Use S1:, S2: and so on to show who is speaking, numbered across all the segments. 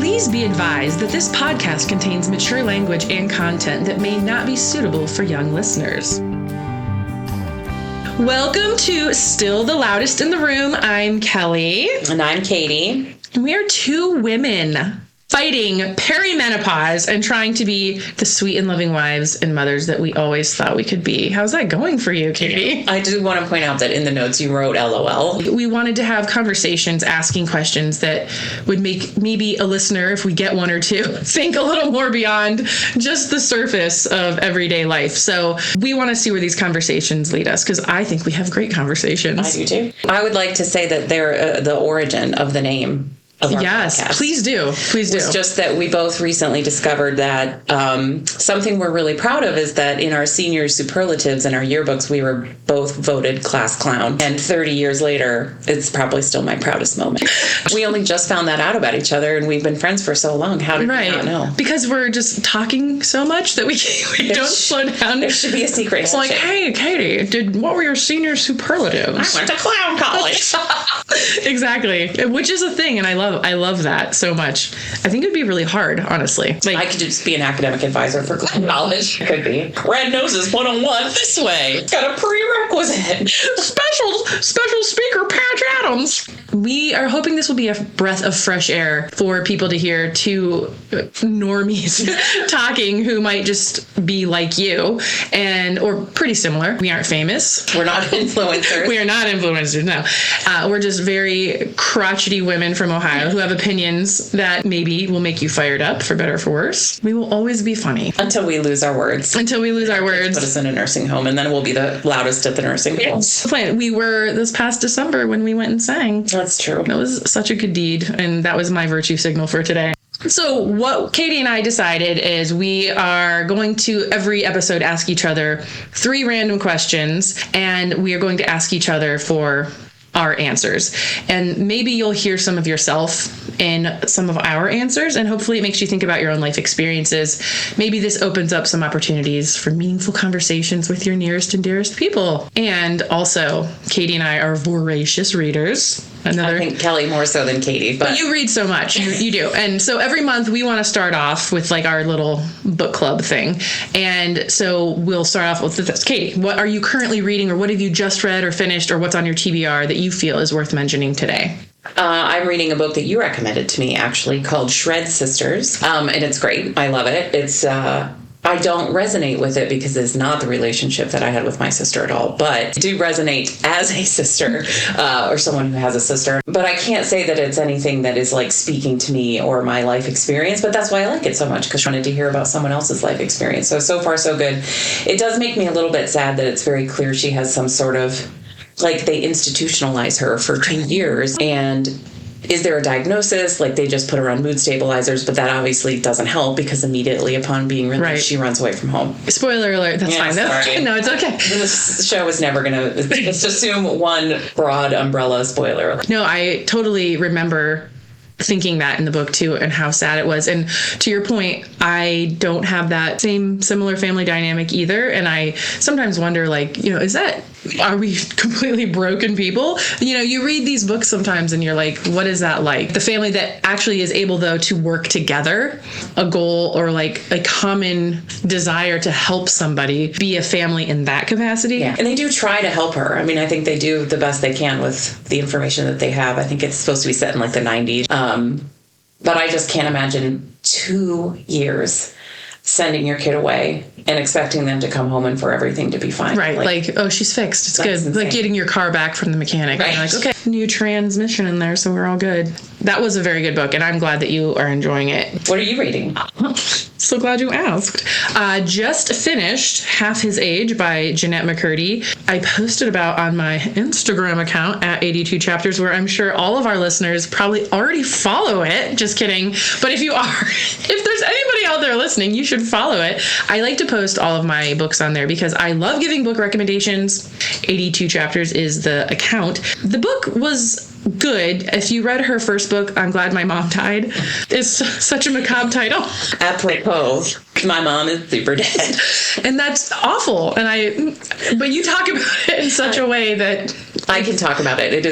S1: Please be advised that this podcast contains mature language and content that may not be suitable for young listeners. Welcome to Still the Loudest in the Room. I'm Kelly.
S2: And I'm Katie.
S1: And we are two women fighting perimenopause and trying to be the sweet and loving wives and mothers that we always thought we could be. How's that going for you, Katie?
S2: I do want to point out that in the notes you wrote LOL.
S1: We wanted to have conversations, asking questions that would make maybe a listener, if we get one or two, think a little more beyond just the surface of everyday life. So we want to see where these conversations lead us, because I think we have great conversations.
S2: I do too. I would like to say that they're the origin of the name.
S1: Yes,
S2: podcast.
S1: Please do.
S2: It's just that we both recently discovered that something we're really proud of is that in our senior superlatives in our yearbooks, we were both voted class clown. And 30 years later, it's probably still my proudest moment. We only just found that out about each other, and we've been friends for so long. How did we not know?
S1: Because we're just talking so much that we don't slow down.
S2: There should be a secret.
S1: It's like, hey, Katie, what were your senior superlatives?
S2: I went to clown college.
S1: Exactly. Which is a thing, and I love that so much. I think it'd be really hard, honestly.
S2: Like, I could just be an academic advisor for clown college. Could be. Red Noses 101 this way. Got a prerequisite.
S1: Special speaker Patch Adams. We are hoping this will be a breath of fresh air for people to hear two normies talking who might just be like you or pretty similar. We aren't famous.
S2: We're not influencers.
S1: We are not influencers, no. We're just very crotchety women from Ohio who have opinions that maybe will make you fired up, for better or for worse. We will always be funny.
S2: Until we lose our words.
S1: Put us
S2: in a nursing home, and then we'll be the loudest at the nursing home.
S1: We were this past December when we went and sang.
S2: That's true.
S1: That was such a good deed, and that was my virtue signal for today. So what Katie and I decided is we are going to, every episode, ask each other 3 random questions, and we are going to ask each other for our answers. And maybe you'll hear some of yourself in some of our answers, and hopefully it makes you think about your own life experiences. Maybe this opens up some opportunities for meaningful conversations with your nearest and dearest people. And also, Katie and I are voracious readers.
S2: I think Kelly more so than Katie. But
S1: you read so much. You do. And so every month we want to start off with like our little book club thing. And so we'll start off with this. Katie, what are you currently reading, or what have you just read or finished, or what's on your TBR that you feel is worth mentioning today?
S2: I'm reading a book that you recommended to me, actually, called Shred Sisters. And it's great. I love it. It's I don't resonate with it because it's not the relationship that I had with my sister at all, but I do resonate as a sister or someone who has a sister. But I can't say that it's anything that is like speaking to me or my life experience, but that's why I like it so much, because I wanted to hear about someone else's life experience. So far, so good. It does make me a little bit sad that it's very clear she has some sort of, like, they institutionalize her for 2 years, and is there a diagnosis? Like, they just put her on mood stabilizers, but that obviously doesn't help, because immediately upon being released, she runs away from home.
S1: Spoiler alert. That's fine.
S2: Sorry.
S1: No, it's okay.
S2: This show is never going to... Let's assume one broad umbrella spoiler alert.
S1: No, I totally remember thinking that in the book too, and how sad it was. And to your point, I don't have that similar family dynamic either. And I sometimes wonder, like, are we completely broken people? You read these books sometimes and you're like, what is that like? The family that actually is able, though, to work together, a goal or like a common desire to help somebody, be a family in that capacity.
S2: Yeah. And they do try to help her. I mean, I think they do the best they can with the information that they have. I think it's supposed to be set in like the 90s. But I just can't imagine 2 years sending your kid away and expecting them to come home and for everything to be fine.
S1: Right. Like, oh, she's fixed. It's good.
S2: Insane. Like
S1: getting your car back from the mechanic.
S2: Right.
S1: And you're like, okay, new transmission in there, so we're all good. That was a very good book, and I'm glad that you are enjoying it.
S2: What are you reading?
S1: So glad you asked. Just finished Half His Age by Jeanette McCurdy. I posted about on my Instagram account at 82 Chapters, where I'm sure all of our listeners probably already follow it. Just kidding. But if you are, if there's anybody out there listening, you should follow it. I like to post all of my books on there because I love giving book recommendations. 82 Chapters is the account. The book was good. If you read her first book, I'm Glad My Mom Died, it's such a macabre title.
S2: Apropos. My mom is super dead.
S1: And that's awful. But you talk about it in such a way that
S2: I can talk about it.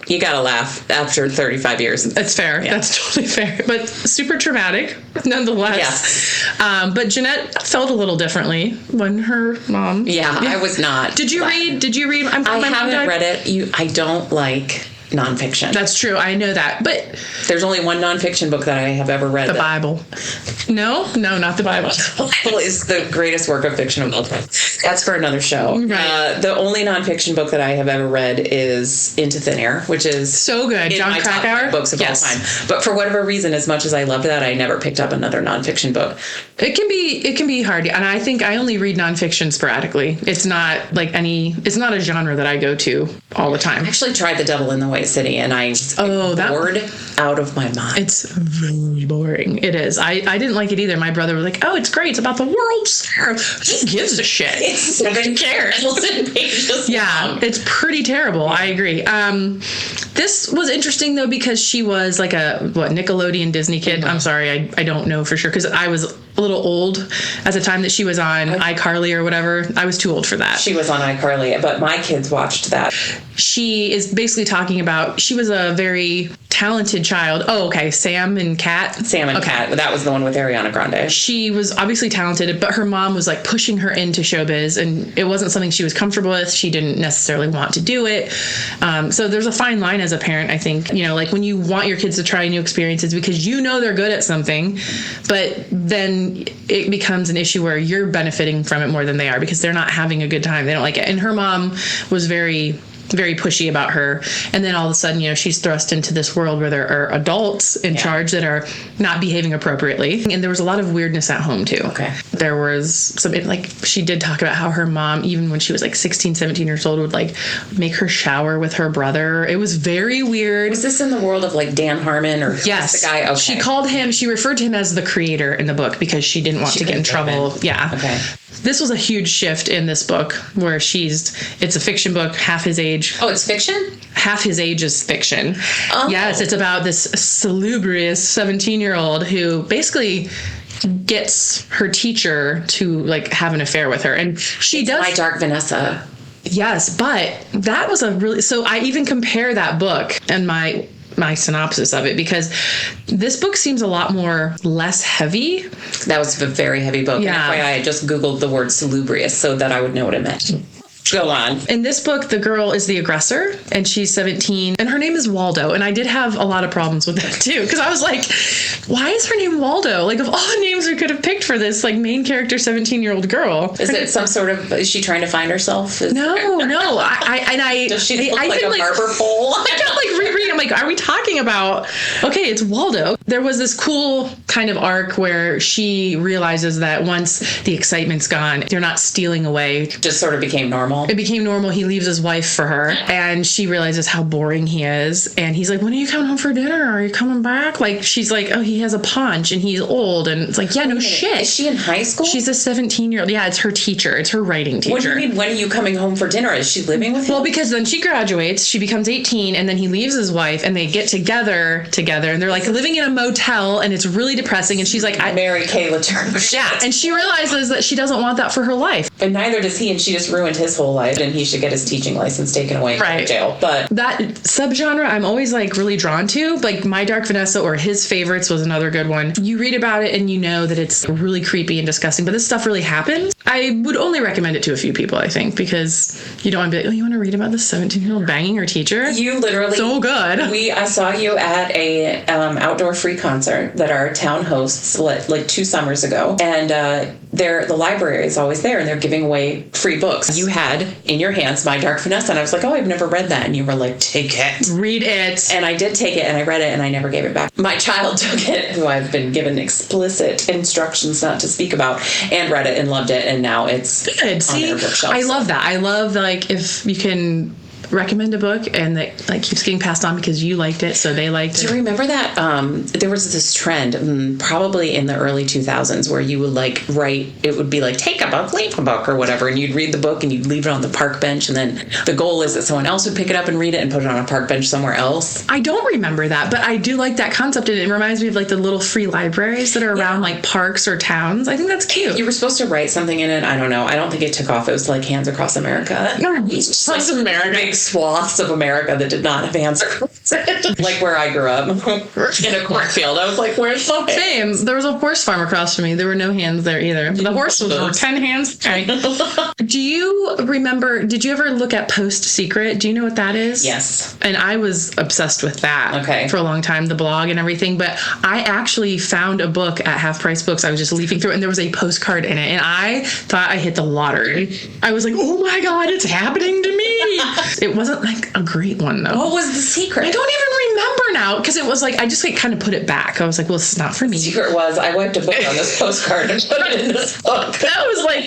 S2: You gotta laugh after 35 years.
S1: That's fair. Yeah. That's totally fair. But super traumatic, nonetheless.
S2: Yes.
S1: But Jeanette felt a little differently when her mom.
S2: Yeah, I was not.
S1: Did you read?
S2: I haven't read it. I don't like nonfiction.
S1: That's true. I know that. But
S2: there's only one nonfiction book that I have ever read.
S1: The Bible. No, not the Bible.
S2: The Bible is the greatest work of fiction of all time. That's for another show.
S1: Right.
S2: The only nonfiction book that I have ever read is Into Thin Air, which is
S1: so good.
S2: In
S1: John
S2: my
S1: Krakauer
S2: top books of all time. But for whatever reason, as much as I loved that, I never picked up another nonfiction book.
S1: It can be hard, and I think I only read nonfiction sporadically. It's not it's not a genre that I go to all the time.
S2: I actually tried The Devil in the White City, and I bored out of my mind.
S1: It's very boring. It is. I didn't like it either. My brother was like, "Oh, it's great. It's about the World's Fair." Who gives a shit?
S2: It's 7 pages.
S1: Yeah, it's pretty terrible. I agree. This was interesting though because she was like a Nickelodeon Disney kid. Mm-hmm. I'm sorry, I don't know for sure because I was a little old at the time that she was on iCarly or whatever. I was too old for that.
S2: She was on iCarly, but my kids watched that.
S1: She is basically talking about she was a very talented child. Oh, okay. Sam and Kat.
S2: Kat. That was the one with Ariana Grande.
S1: She was obviously talented, but her mom was like pushing her into showbiz, and it wasn't something she was comfortable with. She didn't necessarily want to do it. So there's a fine line as a parent, I think, like when you want your kids to try new experiences because they're good at something, but then it becomes an issue where you're benefiting from it more than they are because they're not having a good time. They don't like it. And her mom was very pushy about her, and then all of a sudden she's thrust into this world where there are adults in charge that are not behaving appropriately, and there was a lot of weirdness at home too. There was some she did talk about how her mom, even when she was 16, 17 years old, would make her shower with her brother. It was very weird.
S2: Was this in the world of Dan Harmon or
S1: yes
S2: the guy? Okay.
S1: She referred to him as the creator in the book because she didn't want to get in trouble. Okay. This was a huge shift in this book where it's a fiction book, half his age.
S2: Oh, it's fiction?
S1: Half his age is fiction.
S2: Oh.
S1: Yes, it's about this salubrious 17-year-old who basically gets her teacher to have an affair with her. And she does.
S2: My Dark Vanessa.
S1: Yes, but that was so I even compare that book and my synopsis of it because this book seems a lot less heavy.
S2: That was a very heavy book.
S1: Yeah.
S2: And FYI, I just Googled the word salubrious so that I would know what it meant. Go on.
S1: In this book, the girl is the aggressor, and she's 17, and her name is Waldo. And I did have a lot of problems with that too, because I was like, why is her name Waldo? Of all the names we could have picked for this main character 17-year-old girl.
S2: Is it some sort of, is she trying to find herself?
S1: No.
S2: Does she look like a barber pole?
S1: I kept rereading. I'm like, are we talking about, okay, it's Waldo. There was this cool kind of arc where she realizes that once the excitement's gone, they're not stealing away.
S2: Just sort of became normal.
S1: It became normal. He leaves his wife for her, and she realizes how boring he is. And he's like, when are you coming home for dinner? Are you coming back? She's like, oh, he has a paunch and he's old. And it's like, yeah, no shit.
S2: Is she in high school?
S1: She's a 17-year-old. Yeah, it's her teacher. It's her writing teacher.
S2: What do you mean, when are you coming home for dinner? Is she living with him?
S1: Well, because then she graduates, she becomes 18, and then he leaves his wife, and they get together, and they're living in a motel, and it's really depressing. And she's like,
S2: Mary Kayla Turner.
S1: Yeah, and she realizes that she doesn't want that for her life.
S2: And neither does he, and she just ruined his whole life, and he should get his teaching license taken away from jail. But
S1: that subgenre I'm always really drawn to. My Dark Vanessa or His Favorites was another good one. You read about it and you know that it's really creepy and disgusting, but this stuff really happens. I would only recommend it to a few people, I think, because you don't want to be like, oh, you want to read about this 17-year-old banging her teacher?
S2: You literally...
S1: So good.
S2: I saw you at a outdoor free concert that our town hosts 2 summers ago, and the library is always there, and they're giving away free books. You had in your hands My Dark Vanessa, and I was like, oh, I've never read that. And you were like, take it.
S1: Read it.
S2: And I did take it, and I read it, and I never gave it back. My child took it, who I've been given explicit instructions not to speak about, and read it and loved it, and now it's
S1: good. See,
S2: on their bookshelves.
S1: I love that. I love, if you can recommend a book and that like keeps getting passed on because you liked it, so they liked it.
S2: Do you remember that there was this trend probably in the early 2000s where you would like write, it would be like take a book, leave a book or whatever, and you'd read the book and you'd leave it on the park bench, and then the goal is that someone else would pick it up and read it and put it on a park bench somewhere else.
S1: I don't remember that, but I do like that concept, and it reminds me of like the little free libraries that are around like parks or towns. I think that's cute.
S2: You were supposed to write something in it. I don't know. I don't think it took off. It was like Hands Across America.
S1: Just like America.
S2: Big swaths of America that did not have hands across it. Like where I grew up in a cornfield. I was like, where's the hands?
S1: Same. There was a horse farm across from me. There were no hands there either. The horse was 10 hands. Do you remember, did you ever look at Post Secret? Do you know what that is?
S2: Yes.
S1: And I was obsessed with that for a long time, the blog and everything. But I actually found a book at Half Price Books. I was just leafing through it, and there was a postcard in it. And I thought I hit the lottery. I was like, oh my God, it's happening to me. It wasn't like a great one, though.
S2: What was the secret?
S1: I don't even remember now, because it was like, I just like kind of put it back. I was like, well, this is not for me.
S2: The secret was I wiped a book on this postcard and put it in this book.
S1: That was like,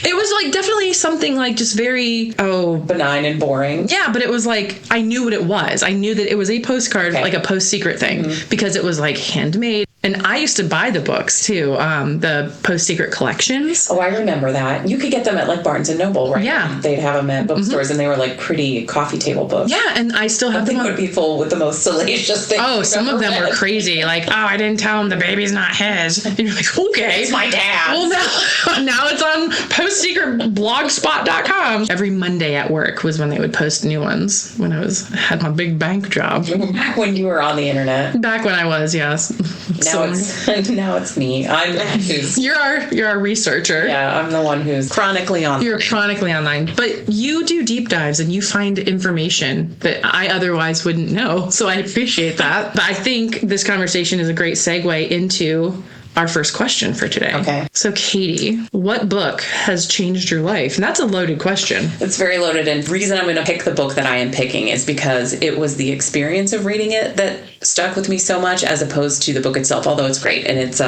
S1: it was like definitely something like just very,
S2: benign and boring.
S1: Yeah, but it was like, I knew what it was. I knew that it was a postcard, like a Post Secret thing, because it was like handmade. And I used to buy the books too, the Post Secret collections.
S2: Oh, I remember that. You could get them at like Barnes and Noble, right?
S1: Yeah.
S2: They'd have them at bookstores, and they were like pretty coffee table books.
S1: Yeah, and I still have them.
S2: They would be full with the most salacious things.
S1: Oh, some of them were crazy. Like, I didn't tell him the baby's not his. And you're like, okay.
S2: It's my dad's.
S1: Well, now it's on postsecretblogspot.com. Every Monday at work was when they would post new ones, when I had my big bank job.
S2: Back when you were on the internet.
S1: Back when I was, yes.
S2: Now it's me. I'm the one who's...
S1: You're our researcher.
S2: Yeah, I'm the one who's chronically online.
S1: You're chronically online. But you do deep dives and you find information that I otherwise wouldn't know. So I appreciate that. But I think this conversation is a great segue into our first question for today.
S2: Okay.
S1: So, Katie, what book has changed your life? And that's a loaded question.
S2: It's very loaded. And the reason I'm going to pick the book that I am picking is because it was the experience of reading it that stuck with me so much, as opposed to the book itself, although it's great. And it's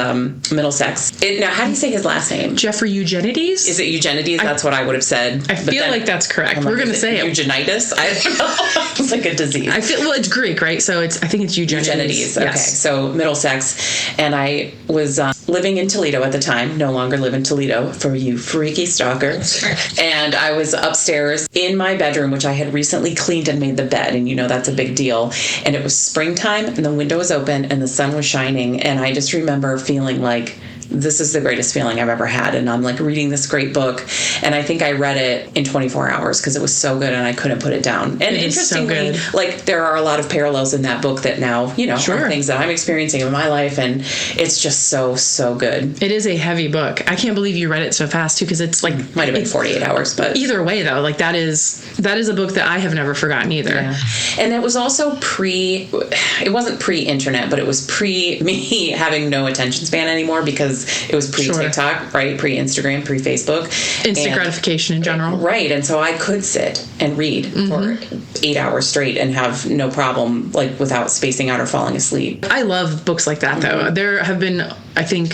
S2: Middlesex. Now, how do you say his last name?
S1: Jeffrey Eugenides?
S2: Is it Eugenides? That's what I would have said.
S1: I feel like that's correct. We're going to say it.
S2: Eugenitis? I don't know. It's like a disease.
S1: Well, it's Greek, right? So I think it's Eugenides.
S2: Eugenides. Okay.
S1: Yes.
S2: So Middlesex. And I was living in Toledo at the time, no longer live in Toledo for you freaky stalkers. And I was upstairs in my bedroom, which I had recently cleaned and made the bed. And you know, that's a big deal. And it was springtime and the window was open and the sun was shining. And I just remember feeling like, this is the greatest feeling I've ever had. And I'm like reading this great book. And I think I read it in 24 hours because it was so good and I couldn't put it down. And interestingly, like there are a lot of parallels in that book that now, you know, are things that I'm experiencing in my life. And it's just so, so good.
S1: It is a heavy book. I can't beve you read it so fast too, because it's like,
S2: might have been 48 hours, but
S1: either way though, like that is a book that I have never forgotten either.
S2: Yeah. And it was also it wasn't pre-internet, but it was pre me having no attention span ananymore, because it was pre-TikTok, right? Pre-Instagram, pre-Facebook.
S1: Instant gratification in general.
S2: Right. And so I could sit and read for 8 hours straight and have no problem, like without spacing out or falling asleep.
S1: I love books like that, though. There have been, I think,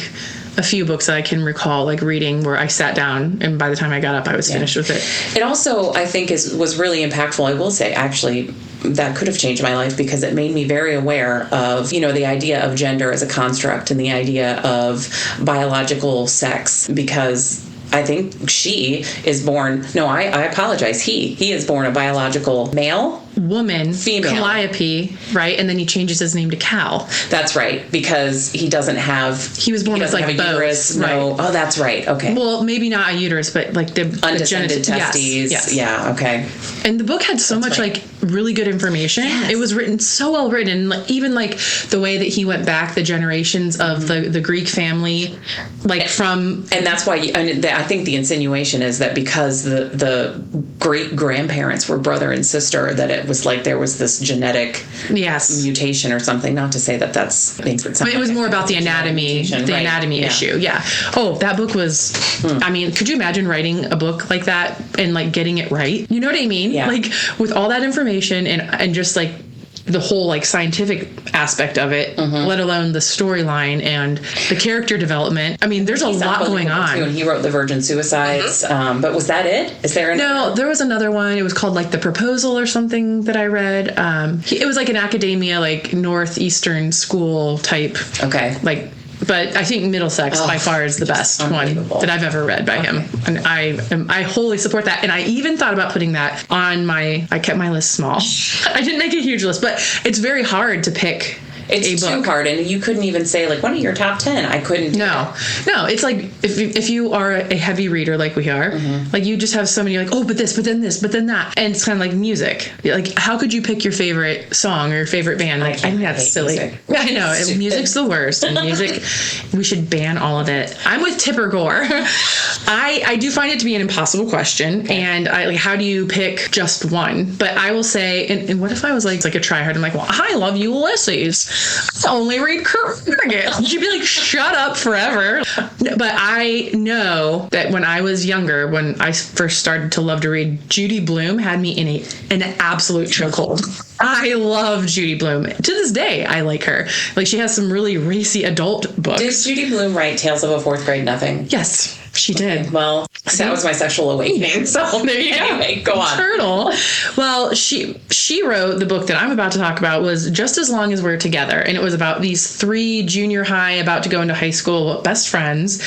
S1: a few books that I can recall like reading where I sat down and by the time I got up, I was finished with it.
S2: It also, I think, was really impactful. I will say, actually, that could have changed my life because it made me very aware of, you know, the idea of gender as a construct and the idea of biological sex, because I think she is born, I apologize. He is born a biological male.
S1: Woman,
S2: female,
S1: Calliope, right? And then he changes his name to Cal.
S2: That's right, because he doesn't have.
S1: He was born with like
S2: a uterus.
S1: Right.
S2: No, oh, that's right. Okay.
S1: Well, maybe not a uterus, but like the
S2: undescended testes.
S1: Yes.
S2: Yeah. Okay.
S1: And the book had so much like really good information. Yes. It was written so well written, and even like the way that he went back the generations of the Greek family, like from.
S2: And that's why I think the insinuation is that because the great grandparents were brother and sister, that it was like there was this genetic mutation or something. Not to say that that's things, but
S1: it was more about the anatomy, issue. Yeah. Oh, that book was. I mean, could you imagine writing a book like that and like getting it right? You know what I mean?
S2: Yeah.
S1: Like with all that information and just like the whole like scientific aspect of it, let alone the storyline and the character development. I mean, there's a lot going on.
S2: And he wrote The Virgin Suicides. But was that it? Is there
S1: No, there was another one. It was called like The Proposal or something that I read. It was like an academia, like northeastern school type.
S2: Okay.
S1: Like, but I think Middlesex by far is the best one that I've ever read by him. And I wholly support that. And I even thought about putting that on I kept my list small. I didn't make a huge list, but it's very hard to pick
S2: It's too hard, and you couldn't even say, like, one of your top 10. I couldn't.
S1: No, it's like if you are a heavy reader like we are, like you just have so many, like, oh, but this, but then this, but then that. And it's kind of like music. Like, how could you pick your favorite song or your favorite band? Like, I think that's silly. Music. I know. Music's the worst. And music, we should ban all of it. I'm with Tipper Gore. I do find it to be an impossible question. And how do you pick just one? But I will say, and what if I was like a tryhard? I'm like, well, I love Ulysses. I only read Kurt Vonnegut. She'd be like, shut up forever. But I know that when I was younger, when I first started to love to read, Judy Blume had me in an absolute chokehold. I love Judy Blume. To this day, I like her. Like, she has some really racy adult books.
S2: Did Judy Blume write Tales of a Fourth Grade Nothing?
S1: Yes, she did.
S2: Okay, well, that was my sexual awakening. So
S1: there you
S2: anyway, go on.
S1: Turtle. Well, she wrote the book that I'm about to talk about was Just As Long As We're Together. And it was about these 3 junior high about to go into high school best friends.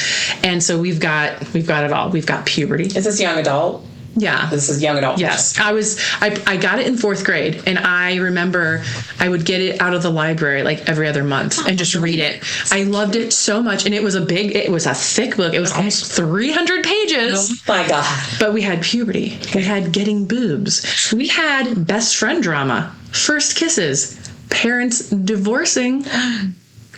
S1: And so we've got it all. We've got puberty.
S2: Is this young adult?
S1: Yeah.
S2: This is young adult.
S1: Yes. I got it in 4th grade, and I remember I would get it out of the library like every other month and just read it. I loved it so much, and it was a thick book. It was almost 300 pages.
S2: Oh my God.
S1: But we had puberty. We had getting boobs. We had best friend drama, first kisses, parents divorcing.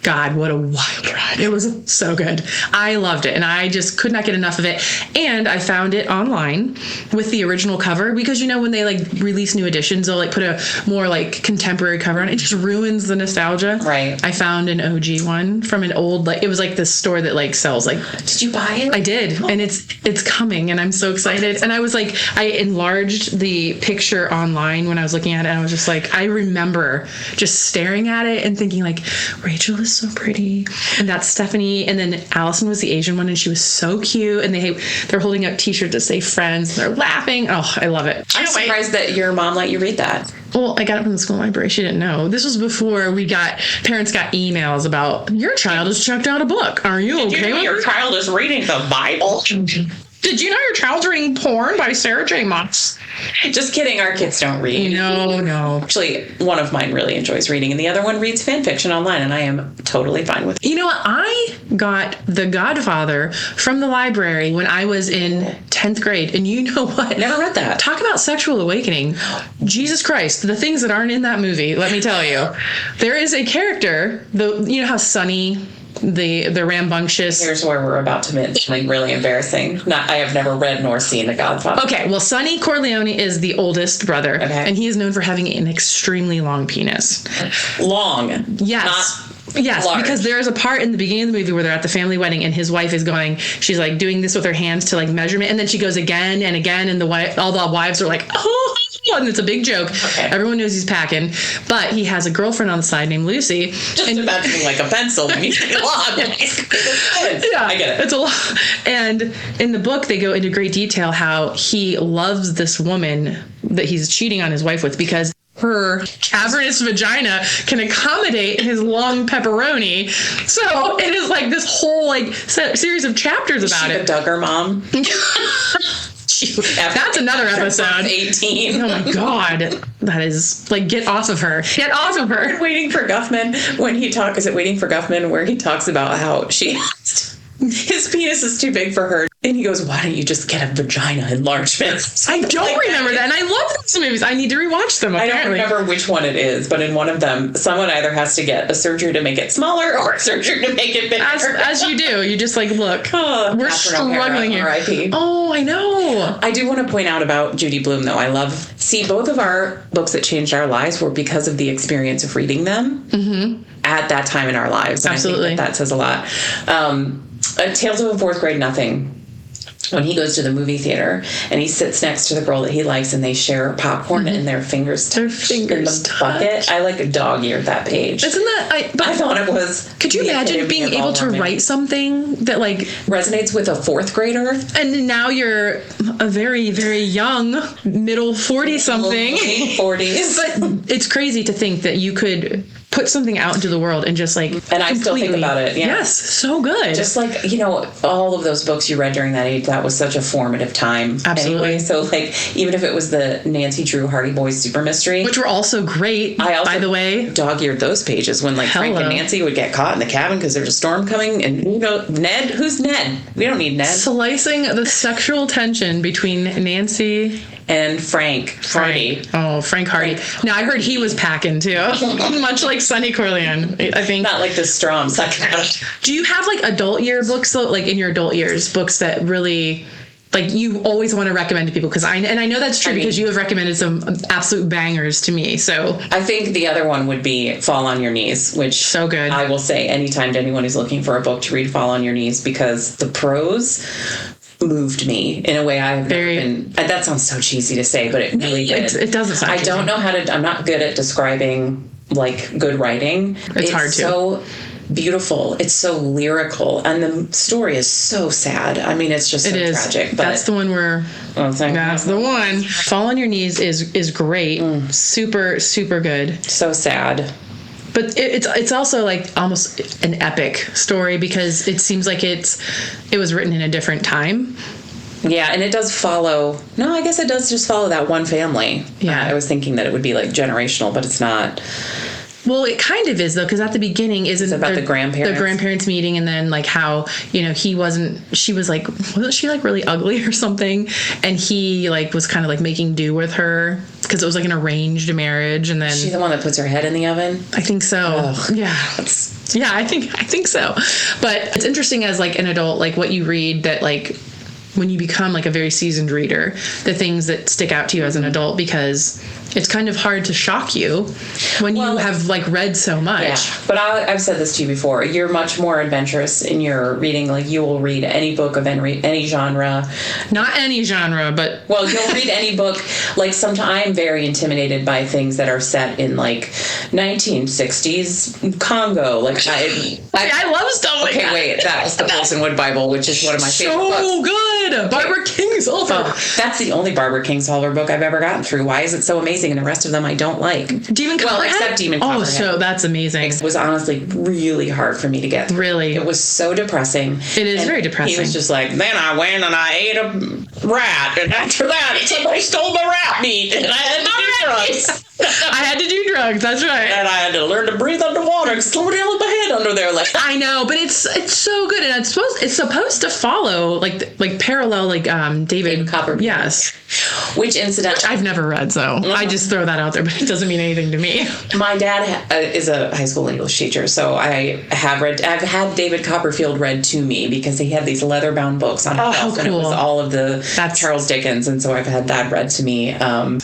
S1: God, what a wild ride. It was so good. I loved it, and I just could not get enough of it. And I found it online with the original cover, because, when they like release new editions, they'll like put a more like contemporary cover on it. It just ruins the nostalgia.
S2: Right.
S1: I found an OG one from an old, it was like this store that like sells like.
S2: Did you buy it?
S1: I did. And it's coming, and I'm so excited. And I was like, I enlarged the picture online when I was looking at it, and I was just like, I remember just staring at it and thinking like, Rachel is so pretty, and that's Stephanie, and then Allison was the Asian one, and she was so cute, and they're holding up t-shirts that say friends, and they're laughing. Oh, I love it.
S2: I'm surprised that your mom let you read that.
S1: Well, I got it from the school library. She didn't know. This was before parents got emails about, your child has checked out a book. Are you okay with it?
S2: Your child is reading the Bible?
S1: Did you know your child's reading porn by Sarah J. Maas?
S2: Just kidding. Our kids don't read.
S1: No.
S2: Actually, one of mine really enjoys reading, and the other one reads fan fiction online, and I am totally fine with it.
S1: You know what? I got The Godfather from the library when I was in 10th grade, and you know what?
S2: Never read that.
S1: Talk about sexual awakening. Jesus Christ, the things that aren't in that movie, let me tell you. There is a character, you know how Sonny, the rambunctious.
S2: Here's where we're about to admit something really embarrassing. I have never read nor seen The Godfather.
S1: Okay, well, Sonny Corleone is the oldest brother,
S2: okay,
S1: and he is known for having an extremely long penis.
S2: Long.
S1: Yes. Yes,
S2: large.
S1: Because there's a part in the beginning of the movie where they're at the family wedding, and his wife is she's like doing this with her hands to like measurement, and then she goes again and again, and all the wives are like, oh, and it's a big joke. Okay. Everyone knows he's packing, but he has a girlfriend on the side named Lucy.
S2: Just imagining like a pencil when you say long.
S1: Yeah, I get it. It's a lot. And in the book, they go into great detail how he loves this woman that he's cheating on his wife with, because her cavernous vagina can accommodate his long pepperoni. So it is like this whole like series of chapters about it.
S2: The Duggar mom.
S1: That's another episode.
S2: 18.
S1: Oh my God. That is like, get off of her. Get off of her.
S2: Waiting for Guffman is it Waiting for Guffman where he talks about how his penis is too big for her. And he goes, why don't you just get a vagina enlargement?
S1: I don't remember that. And I love those movies. I need to rewatch them, apparently.
S2: I don't remember which one it is, but in one of them, someone either has to get a surgery to make it smaller or a surgery to make it bigger.
S1: As you do. You just like, look, we're struggling here.
S2: R.I.P.
S1: Oh, I know.
S2: I do want to point out about Judy Blume, though. Both of our books that changed our lives were because of the experience of reading them at that time in our lives. And
S1: absolutely.
S2: I think that says a lot. Tales of a Fourth Grade Nothing. when he goes to the movie theater and he sits next to the girl that he likes and they share popcorn and their fingers touch in the bucket. I like a dog-eared that page.
S1: Isn't that... I thought it was... Could you imagine being able to write something that, like...
S2: resonates with a fourth grader?
S1: And now you're a very, very young, middle 40-something.
S2: Late 40s.
S1: But it's crazy to think that you could put something out into the world and just, like...
S2: And I still think about it, yeah.
S1: Yes, so good.
S2: Just like, you know, all of those books you read during that age, that was such a formative time.
S1: Absolutely.
S2: Anyway, so, like, even if it was the Nancy Drew Hardy Boys Super Mystery...
S1: which were also great, by the way.
S2: Dog-eared those pages when, like, Frank and Nancy would get caught in the cabin because there's a storm coming. And, you know, Ned? Who's Ned? We don't need Ned.
S1: Slicing the sexual tension between Nancy...
S2: and Frank Hardy.
S1: Oh, Frank Hardy. Now, I heard he was packing, too. Much like Sonny Corleone, I think.
S2: Not like the Strom sucking out.
S1: Do you have, like, adult year books, though? Like, in your adult years, books that really... like, you always want to recommend to people, because I know that's true, because you have recommended some absolute bangers to me. So
S2: I think the other one would be Fall on Your Knees, which
S1: so good.
S2: I will say anytime to anyone who's looking for a book to read, Fall on Your Knees, because the prose moved me in a way I've never been. That sounds so cheesy to say, but it really did.
S1: It doesn't sound cheesy.
S2: I don't know how to. I'm not good at describing, like, good writing.
S1: It's hard to.
S2: So beautiful. It's so lyrical, and the story is so sad. I mean, it's just so tragic. But
S1: that's the one where. That's the one. Fall on Your Knees is great. Super, super good.
S2: So sad.
S1: But it's also, like, almost an epic story, because it seems like it was written in a different time.
S2: Yeah, and it does follow... No, I guess it does just follow that one family.
S1: Yeah.
S2: I was thinking that it would be, like, generational, but it's not.
S1: Well, it kind of is, though, because at the beginning
S2: it's about the grandparents.
S1: The grandparents meeting, and then, like, how, you know, she was, like, wasn't she, like, really ugly or something? And he, like, was kind of, like, making do with her, because it was, like, an arranged marriage, and then...
S2: Is she the one that puts her head in the oven?
S1: I think so.
S2: Ugh.
S1: Yeah. Yeah, I think so. But it's interesting as, like, an adult, like, what you read that, like, when you become, like, a very seasoned reader, the things that stick out to you as an adult, because it's kind of hard to shock you when you have, like, read so much.
S2: Yeah, but I've said this to you before. You're much more adventurous in your reading. Like, you will read any book of any genre.
S1: Not any genre, but...
S2: Well, you'll read any book. Like, sometimes I'm very intimidated by things that are set in, like, 1960s Congo. Like,
S1: I love stuff like that.
S2: Okay, wait. That was the Wilsonwood Bible, which is one of my favorite books.
S1: So good! Barbara Kingsolver.
S2: That's the only Barbara Kingsolver book I've ever gotten through. Why is it so amazing? And the rest of them I don't like.
S1: Demon Copperhead?
S2: Well, except Demon Copperhead.
S1: Oh, so that's amazing.
S2: It was honestly really hard for me to get through.
S1: Really?
S2: It was so depressing.
S1: It is very depressing.
S2: He was just like, then I went and I ate a rat, and after that somebody stole my rat meat, and I had to do drugs.
S1: I had to do drugs, that's right.
S2: And I had to learn to breathe underwater because somebody held my head under there. Like,
S1: I know, but it's so good, and it's supposed to follow like parallel, like David
S2: Copperfield.
S1: Yes.
S2: Which incidentally
S1: I've never read, so I just throw that out there, but it doesn't mean anything to me.
S2: My dad is a high school English teacher, so I've had David Copperfield read to me because he had these leather-bound books on his shelf, and it was all of that's Charles Dickens, and so I've had that read to me. And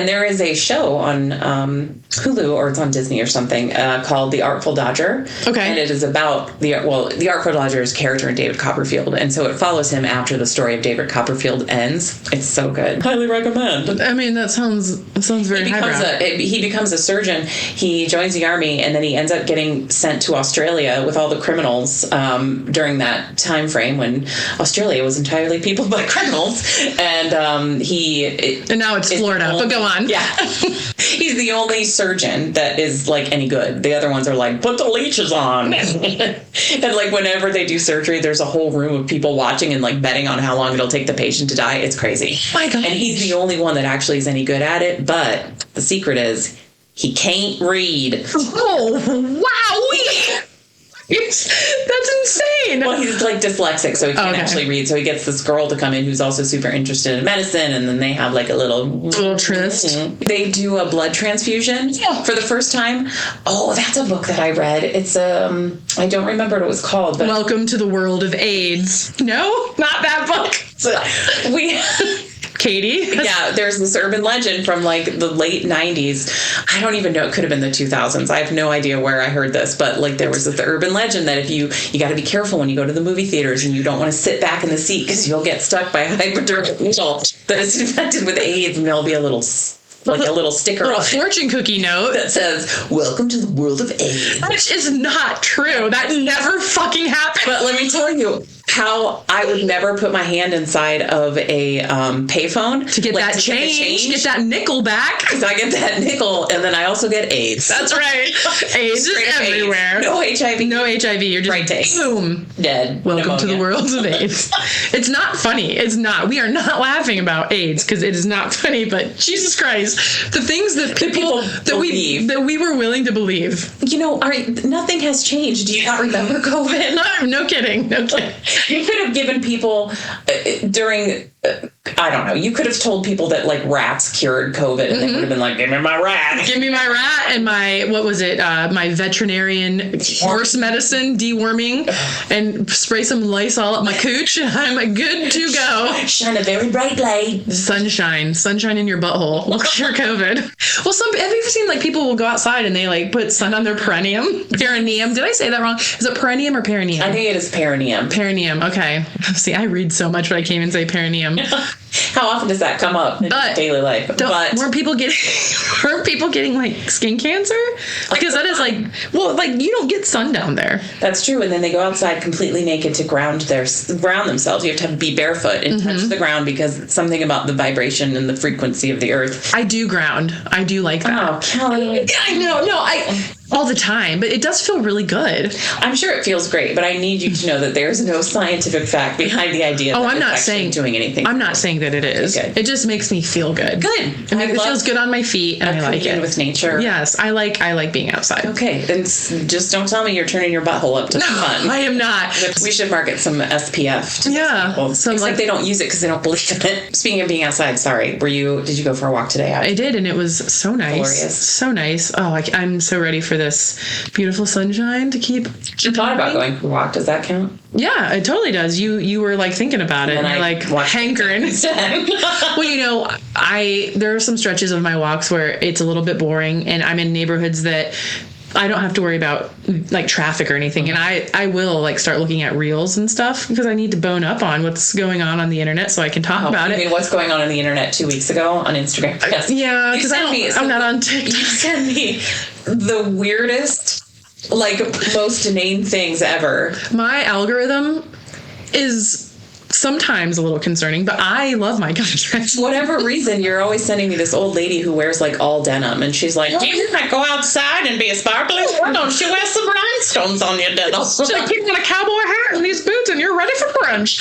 S2: there is a show on Hulu, or it's on Disney or something, called The Artful Dodger. Okay. And it is about the Artful Dodger's character in David Copperfield, and so it follows him after the story of David Copperfield ends. It's so good. Highly recommend.
S1: I mean, that sounds very highbrow.
S2: He becomes a surgeon. He joins the army, and then he ends up getting sent to Australia with all the criminals during that time frame when Australia was entirely peopled by criminals. And and now it's Florida. But go on. Yeah, he's the only surgeon that is, like, any good. The other ones are like, put the leeches on, and, like, whenever they do surgery, there's a whole room of people watching and, like, betting on how long it'll take the patient to die. It's crazy.
S1: My God.
S2: And he's the only one that actually is any good at it. But the secret is he can't read.
S1: Oh, wow! That's insane.
S2: Well, he's, like, dyslexic, so he can't actually read. So he gets this girl to come in who's also super interested in medicine, and then they have, like, a little
S1: tryst.
S2: They do a blood transfusion for the first time. Oh, that's a book that I read. It's I don't remember what it was called. But
S1: Welcome to the World of AIDS. No, not that book.
S2: So
S1: Katie?
S2: Yeah, there's this urban legend from like the late 90s. I don't even know. It could have been the 2000s. I have no idea where I heard this, but like there was this urban legend that if you got to be careful when you go to the movie theaters and you don't want to sit back in the seat because you'll get stuck by a hypodermic needle that is infected with AIDS, and there'll be a little sticker on it
S1: fortune cookie note
S2: that says, "Welcome to the world of AIDS."
S1: Which is not true. That never fucking happened.
S2: But let me tell you how I would never put my hand inside of a payphone
S1: to get that change, get that nickel back.
S2: Because I get that nickel, and then I also get AIDS.
S1: That's right. AIDS is everywhere.
S2: AIDS. No HIV.
S1: No HIV. You're just
S2: right to AIDS.
S1: Boom.
S2: Dead.
S1: Welcome to the world of AIDS. It's not funny. It's not. We are not laughing about AIDS because it is not funny. But Jesus Christ, the things that people that we were willing to believe.
S2: You know, nothing has changed. Do you not remember COVID?
S1: No kidding. No kidding.
S2: You could have given people during, I don't know, you could have told people that like rats cured COVID and they would have been like, give me my rat.
S1: Give me my rat and my, what was it, my veterinarian horse medicine, deworming, and spray some Lysol up my cooch and I'm good to go.
S2: Shine a very bright light.
S1: Sunshine in your butthole. Will cure COVID. Well, have you ever seen like people will go outside and they like put sun on their perineum? Perineum. Did I say that wrong? Is it perineum or perineum?
S2: I think it is perineum.
S1: Perineum. Okay. See, I read so much, but I can't even say perineum.
S2: How often does that come up in daily life?
S1: Weren't people getting like skin cancer? Because that is like, well, like you don't get sun down there.
S2: That's true. And then they go outside completely naked to ground themselves. You have to be barefoot and touch the ground because it's something about the vibration and the frequency of the earth.
S1: I do ground. I do like that.
S2: Oh, Kelly.
S1: I know. No, all the time, but it does feel really good.
S2: I'm sure it feels great, but I need you to know that there's no scientific fact behind the idea that
S1: I'm not
S2: it's
S1: saying
S2: doing anything.
S1: I'm not saying that it is.
S2: Okay,
S1: it just makes me feel good.
S2: Good.
S1: It feels good on my feet, and I like it.
S2: With nature.
S1: Yes, I like being outside.
S2: Okay, then just don't tell me you're turning your butthole up to fun.
S1: I am not.
S2: We should market some SPF. Except they don't use it because they don't believe in it. Speaking of being outside, sorry, did you go for a walk today?
S1: I did, and it was so nice.
S2: Glorious.
S1: So nice. Oh, I'm so ready for this beautiful sunshine to keep.
S2: You thought about going for a walk. Does that count?
S1: Yeah, it totally does. You were like thinking about it, and you're like hankering. Well, you know, there are some stretches of my walks where it's a little bit boring, and I'm in neighborhoods that I don't have to worry about like traffic or anything. And I will like start looking at reels and stuff because I need to bone up on what's going on the internet so I can talk about it.
S2: I mean, what's going on the internet 2 weeks ago on Instagram? Yes.
S1: Yeah, because I'm not on TikTok.
S2: You sent me the weirdest, like most inane things ever.
S1: My algorithm is sometimes a little concerning, but I love my content.
S2: For whatever reason, you're always sending me this old lady who wears like all denim, and she's like, "Do you not go outside and be a sparkly? Why don't you wear some rhinestones on your denim?"
S1: She's like, "Keep on a cowboy hat and these boots, and you're ready for brunch."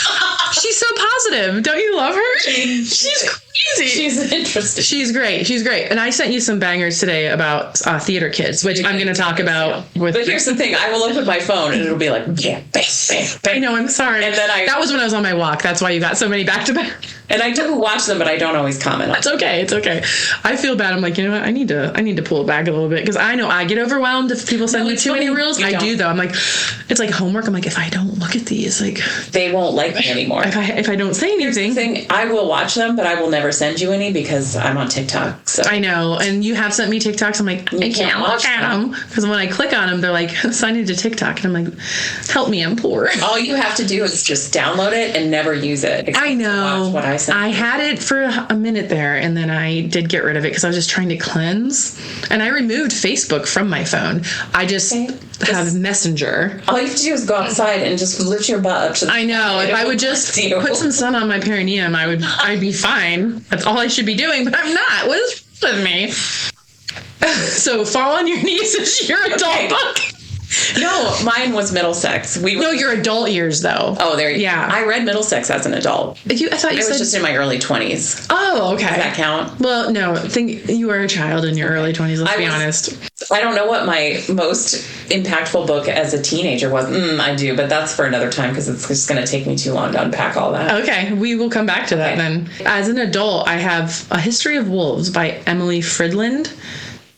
S1: She's so positive. Don't you love her? She's crazy.
S2: She's interesting.
S1: She's great. She's great. And I sent you some bangers today about theater kids, which I'm going to talk about. But
S2: here's the thing: I will look at my phone and it'll be like, "Yeah, bang, bang, bang."
S1: I know. I'm sorry.
S2: And then
S1: that was when I was on my walk. That's why you got so many back to back.
S2: And I do watch them, but I don't always comment on them.
S1: It's okay. I feel bad. I'm like, you know what? I need to pull it back a little bit because I know I get overwhelmed if people send me too many reels. I do though. I'm like, it's like homework. I'm like, if I don't look at these, like
S2: they won't like me anymore.
S1: If I don't say anything,
S2: I will watch them, but I will never send you any because I'm on TikTok. So
S1: I know, and you have sent me TikToks. I'm like, I can't look at them because when I click on them, they're like, sign into TikTok, and I'm like, help me, I'm poor.
S2: All you have to do is just download it and never use it.
S1: I know.
S2: Watch what I sent.
S1: I had it for a minute there, and then I did get rid of it because I was just trying to cleanse, and I removed Facebook from my phone. I just have Messenger.
S2: All you have to do is go outside and just lift your butt up to the
S1: I know. If I would just put some sun on my perineum, I'd be fine. That's all I should be doing, but I'm not. What is with me? So Fall on Your Knees is your adult book.
S2: No, mine was Middlesex.
S1: No, your adult years though.
S2: Oh, there. Yeah, I read Middlesex as an adult.
S1: I thought you said
S2: was just in my early 20s.
S1: Oh, okay.
S2: Does that count?
S1: Well, no. I think you were a child in your early 20s. Let's be honest.
S2: I don't know what my most impactful book as a teenager was. I do, but that's for another time because it's just going to take me too long to unpack all that.
S1: Okay, we will come back to that then. As an adult, I have A History of Wolves by Emily Fridland.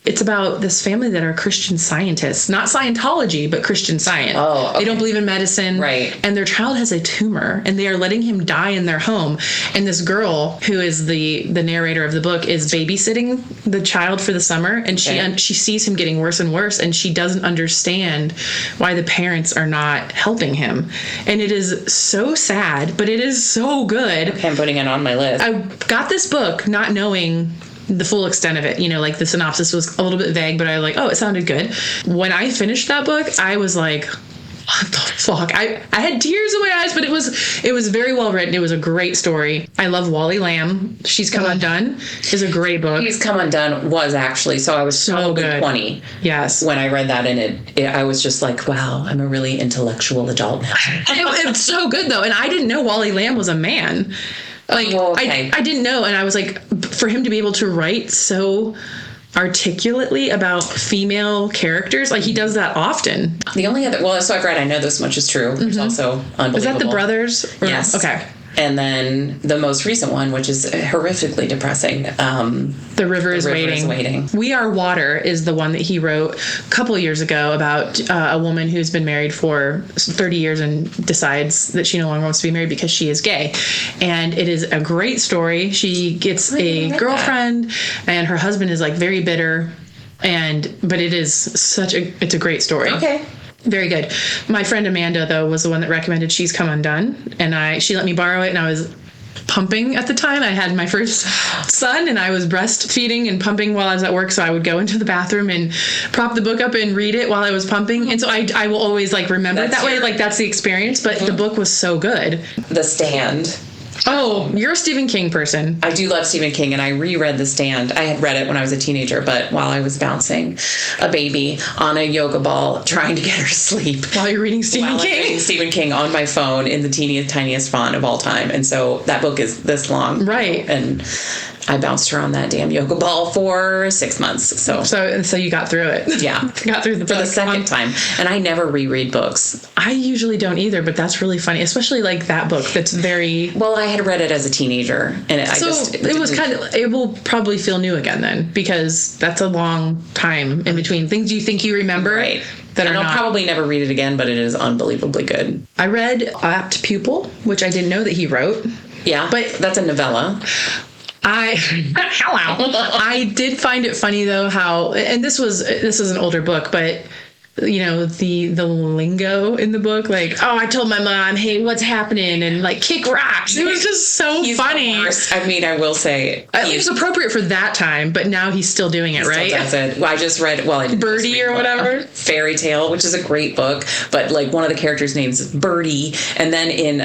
S1: it's about this family that are Christian scientists, not Scientology, but Christian Science.
S2: Oh, okay.
S1: They don't believe in medicine.
S2: Right.
S1: And their child has a tumor, and they are letting him die in their home. And this girl, who is the narrator of the book, is babysitting the child for the summer, and she sees him getting worse and worse, and she doesn't understand why the parents are not helping him. And it is so sad, but it is so good.
S2: Okay, I'm putting it on my list.
S1: I got this book not knowing the full extent of it. Like the synopsis was a little bit vague, but I was like, oh, it sounded good. When I finished that book, I was like, what the fuck? I had tears in my eyes, but it was very well written. It was a great story. I love Wally Lamb. She's Come Undone is a great book.
S2: She's Come Undone was actually, so I was
S1: so good.
S2: 20.
S1: Yes.
S2: When I read that, and I was just like, wow, I'm a really intellectual adult now.
S1: It's so good though. And I didn't know Wally Lamb was a man. Like, I didn't know. And I was like, for him to be able to write so articulately about female characters, like he does that often.
S2: The only other, so I've read I Know This Much Is True, which is also unbelievable.
S1: Is that the brothers?
S2: Yes.
S1: Okay.
S2: And then the most recent one, which is horrifically depressing.
S1: The River is Waiting. We Are Water is the one that he wrote a couple years ago about a woman who's been married for 30 years and decides that she no longer wants to be married because she is gay. And it is a great story. She gets a girlfriend, and her husband is like very bitter. But it is it's a great story.
S2: Okay.
S1: Very good. My friend Amanda, though, was the one that recommended She's Come Undone, and she let me borrow it, and I was pumping at the time. I had my first son, and I was breastfeeding and pumping while I was at work, so I would go into the bathroom and prop the book up and read it while I was pumping, and so I will always remember it that way. That's the experience, but the book was so good.
S2: The Stand.
S1: Oh, you're a Stephen King person.
S2: I do love Stephen King, and I reread The Stand. I had read it when I was a teenager, but while I was bouncing a baby on a yoga ball, trying to get her to sleep.
S1: While you're reading Stephen King?
S2: I'm reading Stephen King on my phone in the teeniest, tiniest font of all time. And so that book is this long.
S1: Right.
S2: And I bounced her on that damn yoga ball for 6 months.
S1: So you got through it.
S2: Yeah.
S1: Got through the book.
S2: For the second time. And I never reread books.
S1: I usually don't either, but that's really funny, especially that book that's very...
S2: Well, I had read it as a teenager, and
S1: it will probably feel new again then, because that's a long time in between things you think you remember.
S2: Right.
S1: And
S2: I'll probably never read it again, but it is unbelievably good.
S1: I read Apt Pupil, which I didn't know that he wrote.
S2: Yeah, but that's a novella.
S1: I did find it funny though how, and this is an older book, but the lingo in the book, I told my mom, hey, what's happening, and kick rocks. It was just so funny.
S2: I mean, I will say
S1: it was appropriate for that time, but now he's still doing it, right?
S2: Still does it. Well, I just read
S1: Birdie or whatever.
S2: Fairy Tale, which is a great book, but one of the characters' names is Birdie, and then in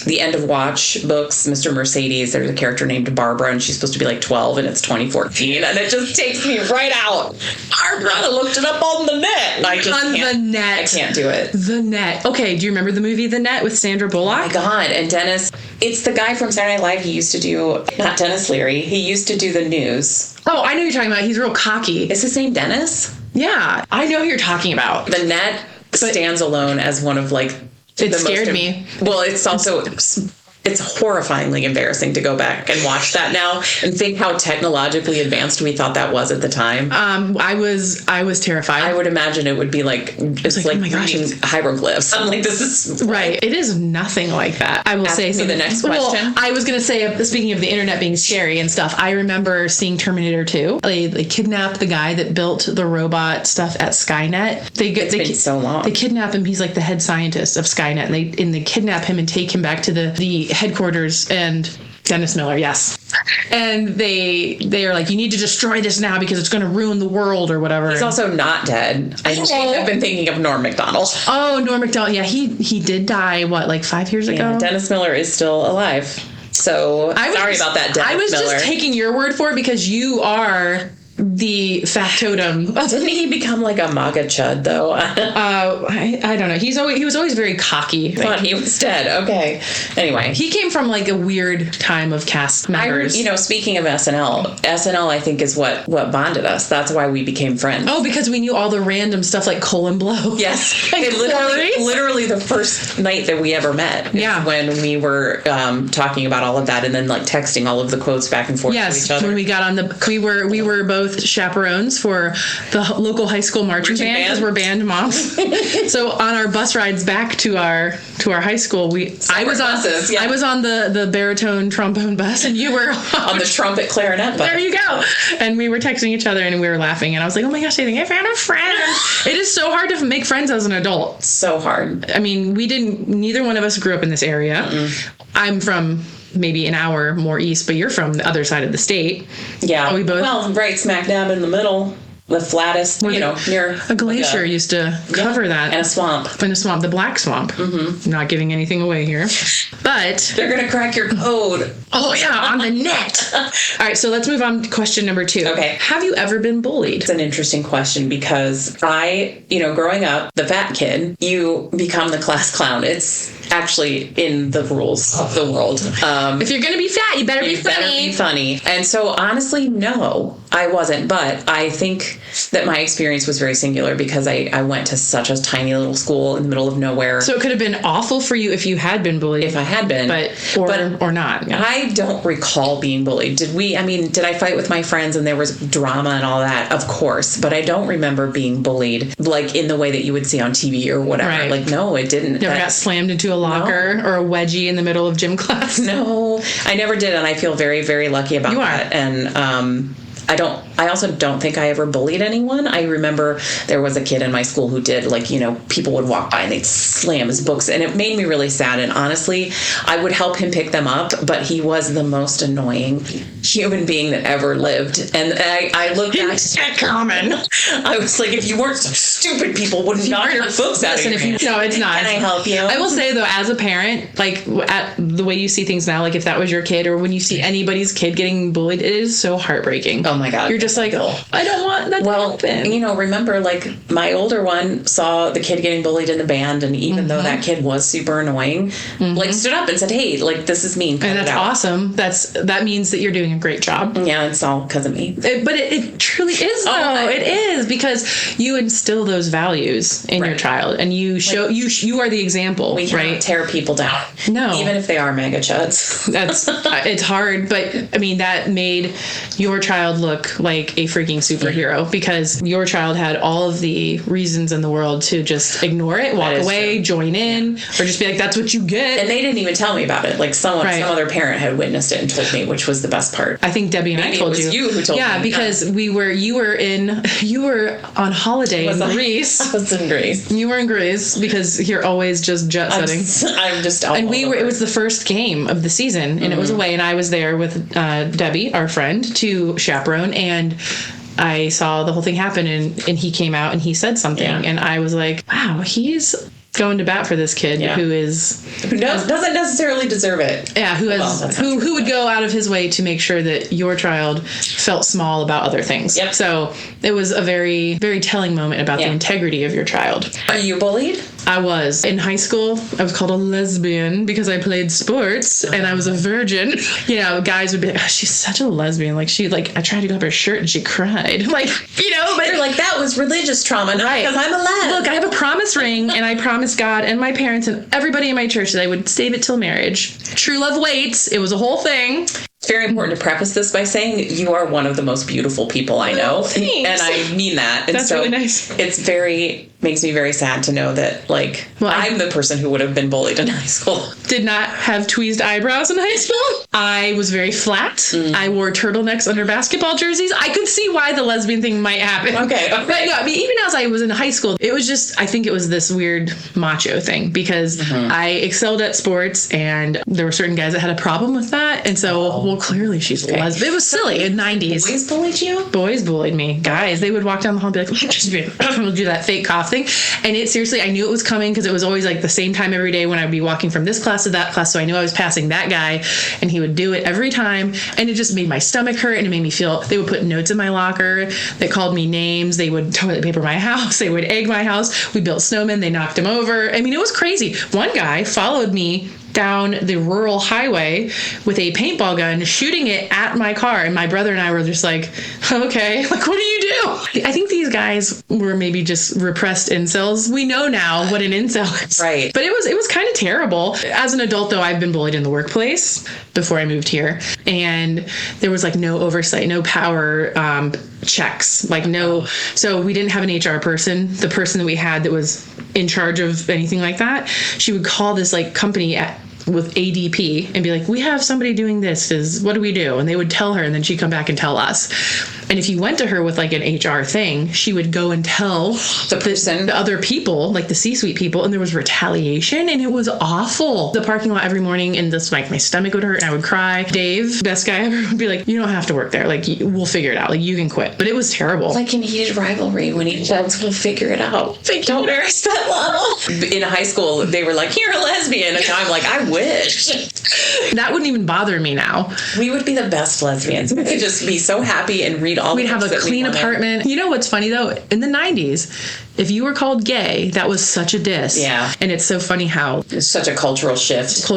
S2: the End of Watch books, Mr. Mercedes, there's a character named Barbara, and she's supposed to be 12, and it's 2014, and it just takes me right out. Barbara, I looked it up on the net.
S1: The Net.
S2: I can't do it.
S1: The Net. Okay, do you remember the movie The Net with Sandra Bullock?
S2: Oh my God. And Dennis, it's the guy from Saturday Night Live. He used to do, not Dennis Leary, he used to do the news.
S1: Oh, I know who you're talking about. He's real cocky.
S2: Is his name Dennis?
S1: Yeah, I know who you're talking about.
S2: The Net stands alone as one of
S1: it scared me.
S2: Well, it's also... It's horrifyingly embarrassing to go back and watch that now and think how technologically advanced we thought that was at the time.
S1: I was terrified.
S2: I would imagine it would be it's like
S1: oh my gosh,
S2: reading hieroglyphs. I'm this is
S1: right. It is nothing like that. I will say
S2: the next question.
S1: Well, I was going to say, speaking of the internet being scary and stuff, I remember seeing Terminator 2. They kidnapped the guy that built the robot stuff at Skynet.
S2: It's been so long.
S1: They kidnap him. He's the head scientist of Skynet, and they kidnap him and take him back to the headquarters, and Dennis Miller, yes. And they are you need to destroy this now because it's going to ruin the world or whatever.
S2: He's also not dead. I've been thinking of Norm Macdonald.
S1: Oh, Norm Macdonald. Yeah, he did die, 5 years ago?
S2: Yeah, Dennis Miller is still alive. So, sorry about that, Dennis Miller.
S1: I was just taking your word for it because you are the factotum.
S2: Didn't he become a MAGA chud though?
S1: I don't know. He was always very cocky.
S2: I thought he was dead. Okay. Anyway,
S1: he came from a weird time of cast members.
S2: Speaking of SNL I think is what bonded us. That's why we became friends.
S1: Oh, because we knew all the random stuff like Colin Blow.
S2: Yes. literally the first night that we ever met.
S1: Yeah.
S2: When we were talking about all of that and then texting all of the quotes back and forth to each other.
S1: When we got on we were both both chaperones for the local high school marching band because we're band moms. So on our bus rides back to our high school, I was on the baritone trombone bus, and you were
S2: on the trumpet clarinet bus.
S1: There you go. And we were texting each other, and we were laughing, and I was like, oh my gosh, I think I found a friend. It is so hard to make friends as an adult.
S2: So hard.
S1: I mean, neither one of us grew up in this area. I'm from maybe an hour more east, but you're from the other side of the state.
S2: Yeah.
S1: Are we both?
S2: Well, right smack dab in the middle. The flattest, near
S1: a glacier used to cover that.
S2: And a swamp.
S1: The black swamp. Not giving anything away here. But
S2: they're going to crack your code.
S1: Oh, yeah, on the net. All right, so let's move on to question number 2.
S2: Okay.
S1: Have you ever been bullied?
S2: It's an interesting question because growing up, the fat kid, you become the class clown. It's actually in the rules of the world.
S1: If you're going to be fat, you better be funny.
S2: And so honestly, no, I wasn't. But I think that my experience was very singular because I went to such a tiny little school in the middle of nowhere.
S1: So it could have been awful for you if you had been bullied.
S2: If I had been.
S1: Or not. Yeah.
S2: I don't recall being bullied. Did I fight with my friends and there was drama and all that? Of course. But I don't remember being bullied like in the way that you would see on TV or whatever.
S1: Right.
S2: Like, no, it didn't.
S1: Never got slammed into a locker or a wedgie in the middle of gym class?
S2: No, I never did. And I feel very, very lucky about that. And, I also don't think I ever bullied anyone. I remember there was a kid in my school who did, people would walk by and they'd slam his books, and it made me really sad. And honestly, I would help him pick them up, but he was the most annoying human being that ever lived. And I looked back.
S1: It's that common.
S2: I was like, if you weren't so stupid, people would knock your books out of your hand.
S1: No, it's not.
S2: Can I help you?
S1: I will say, though, as a parent, at the way you see things now, like if that was your kid or when you see anybody's kid getting bullied, it is so heartbreaking.
S2: Oh my God.
S1: You're just like, oh, I don't want that to happen.
S2: Remember, my older one saw the kid getting bullied in the band, and even though that kid was super annoying, stood up and said, hey, this is mean.
S1: And that's awesome. That means that you're doing a great job.
S2: Yeah, it's all because of me.
S1: But it truly is, though. It is, because you instill those values in your child, and you show, you are the example,
S2: we can't tear people down.
S1: No.
S2: Even if they are mega chuds.
S1: It's hard, but I mean, that made your child look like a freaking superhero because your child had all of the reasons in the world to just ignore it, walk away, join in, or just be like, that's what you get.
S2: And they didn't even tell me about it. Some other parent had witnessed it and told me, which was the best part.
S1: I think Debbie and I told you.
S2: It was you who told me.
S1: Yeah, because you were on holiday in Greece.
S2: I was in Greece.
S1: You were in Greece because you're always just jet setting.
S2: I'm just all
S1: and
S2: over.
S1: It was the first game of the season, and it was away, and I was there with Debbie, our friend, to chaperone, and I saw the whole thing happen, and he came out and he said something, and I was like, wow, he's going to bat for this kid who
S2: doesn't necessarily deserve it.
S1: Yeah, who would go out of his way to make sure that your child felt small about other things.
S2: Yep.
S1: So it was a very, very telling moment about the integrity of your child.
S2: Are you bullied?
S1: I was. In high school, I was called a lesbian because I played sports and I was a virgin. Guys would be like, oh, she's such a lesbian. I tried to go up her shirt and she cried. But
S2: you're like, that was religious trauma, not because I'm a lesbian.
S1: Look, I have a promise ring, and I promised God and my parents and everybody in my church that I would save it till marriage. True love waits. It was a whole thing.
S2: It's very important to preface this by saying you are one of the most beautiful people I know.
S1: Thanks.
S2: And I mean that. And
S1: that's really nice.
S2: Makes me very sad to know that, I'm the person who would have been bullied in high school.
S1: Did not have tweezed eyebrows in high school. I was very flat. I wore turtlenecks under basketball jerseys. I could see why the lesbian thing might happen.
S2: Okay.
S1: But no, I mean, even as I was in high school, it was just, I think it was this weird macho thing because I excelled at sports and there were certain guys that had a problem with that. And so, clearly she's a lesbian. It was silly in 90s.
S2: Boys bullied you?
S1: Boys bullied me. Guys, they would walk down the hall and be like, we'll do that fake cough thing. And it seriously, I knew it was coming because it was always the same time every day when I would be walking from this class to that class. So I knew I was passing that guy and he would do it every time. And it just made my stomach hurt and it made me feel, they would put notes in my locker. They called me names. They would toilet paper my house. They would egg my house. We built snowmen. They knocked him over. I mean, it was crazy. One guy followed me down the rural highway with a paintball gun, shooting it at my car. And my brother and I were just like, okay, what do you do? I think these guys were maybe just repressed incels. We know now what an incel is.
S2: Right.
S1: But it was kind of terrible. As an adult, though, I've been bullied in the workplace before I moved here. And there was like no oversight, no power checks, like no. So we didn't have an HR person. The person that we had that was in charge of anything like that, she would call this like company with ADP and be like, we have somebody doing this, what do we do? And they would tell her, and then she'd come back and tell us. And if you went to her with like an HR thing, she would go and tell the other people, like the C-suite people, and there was retaliation, and it was awful. The parking lot every morning, and this, like, my stomach would hurt and I would cry. Dave, best guy ever, would be like, you don't have to work there. Like, we'll figure it out. Like, you can quit. But it was terrible.
S2: Like in heated rivalry when he says, we'll figure it out. Don't embarrass that level. In high school, they were like, you're a lesbian. And I'm like, I wish.
S1: That wouldn't even bother me now.
S2: We would be the best lesbians. We could just be so happy and read all
S1: We'd have a clean apartment. You know what's funny, though? In the 90s, if you were called gay, that was such a diss.
S2: Yeah.
S1: And it's so funny how...
S2: It's such a cultural shift.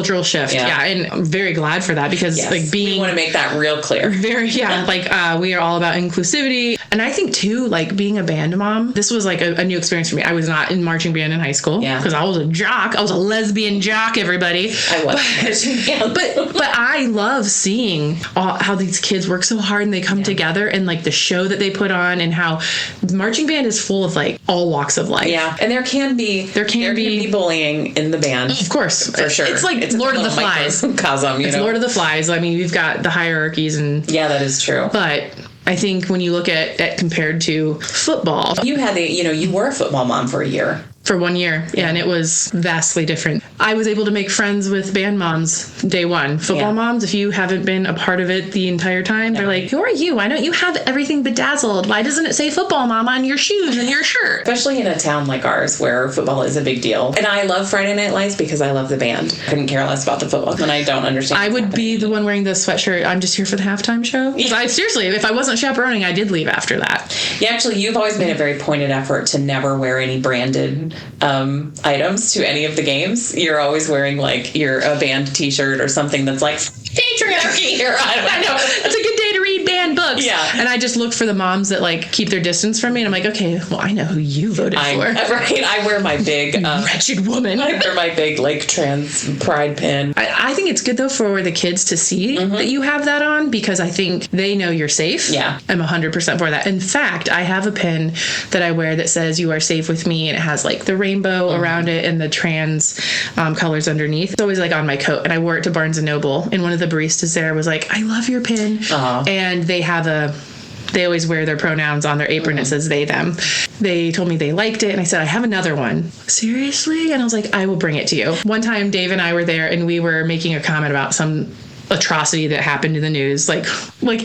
S1: Yeah. And I'm very glad for that because, like, being...
S2: We want to make that real clear.
S1: We are all about inclusivity. And I think, too, like, being a band mom, this was, like, a new experience for me. I was not in marching band in high school.
S2: Yeah.
S1: Because I was a jock. I was a lesbian jock, everybody.
S2: I was.
S1: But I love seeing how these kids work so hard and they come together, and, like, the show that they put on, and how marching band is full of, like, all walks of life.
S2: Yeah. And there can be bullying in the band.
S1: Of course.
S2: For sure.
S1: It's like Lord of the Flies.
S2: It's
S1: Lord of the Flies. I mean, we've got the hierarchies and...
S2: Yeah, that is true.
S1: But I think when you look at compared to football...
S2: You had you were a football mom for a year.
S1: For 1 year. Yeah, and it was vastly different. I was able to make friends with band moms day one. Football moms, if you haven't been a part of it the entire time, they're like, who are you? Why don't you have everything bedazzled? Why doesn't it say football mom on your shoes and your shirt?
S2: Especially in a town like ours where football is a big deal. And I love Friday Night Lights because I love the band. I couldn't care less about the football, and I don't understand.
S1: I would be the one wearing the sweatshirt. I'm just here for the halftime show. Seriously, if I wasn't chaperoning, I did leave after that.
S2: Yeah, actually, you've always made a very pointed effort to never wear any branded items to any of the games. You're always wearing like a band t-shirt or something that's like patriarchy, or I know.
S1: It's a good day to read band books.
S2: Yeah.
S1: And I just look for the moms that like keep their distance from me, and I'm like, okay, well, I know who you voted for.
S2: Right. I wear my big
S1: wretched woman.
S2: I wear my big like trans pride pin.
S1: I think it's good though for the kids to see that you have that on, because I think they know you're safe.
S2: Yeah.
S1: I'm 100% for that. In fact, I have a pin that I wear that says you are safe with me, and it has like the rainbow around it and the trans colors underneath. It's always like on my coat, and I wore it to Barnes & Noble, and one of the baristas there was like, I love your pin. And they always wear their pronouns on their apron. It says they, them. They told me they liked it, and I said, I have another one. Seriously? And I was like, I will bring it to you. One time, Dave and I were there, and we were making a comment about some atrocity that happened in the news, like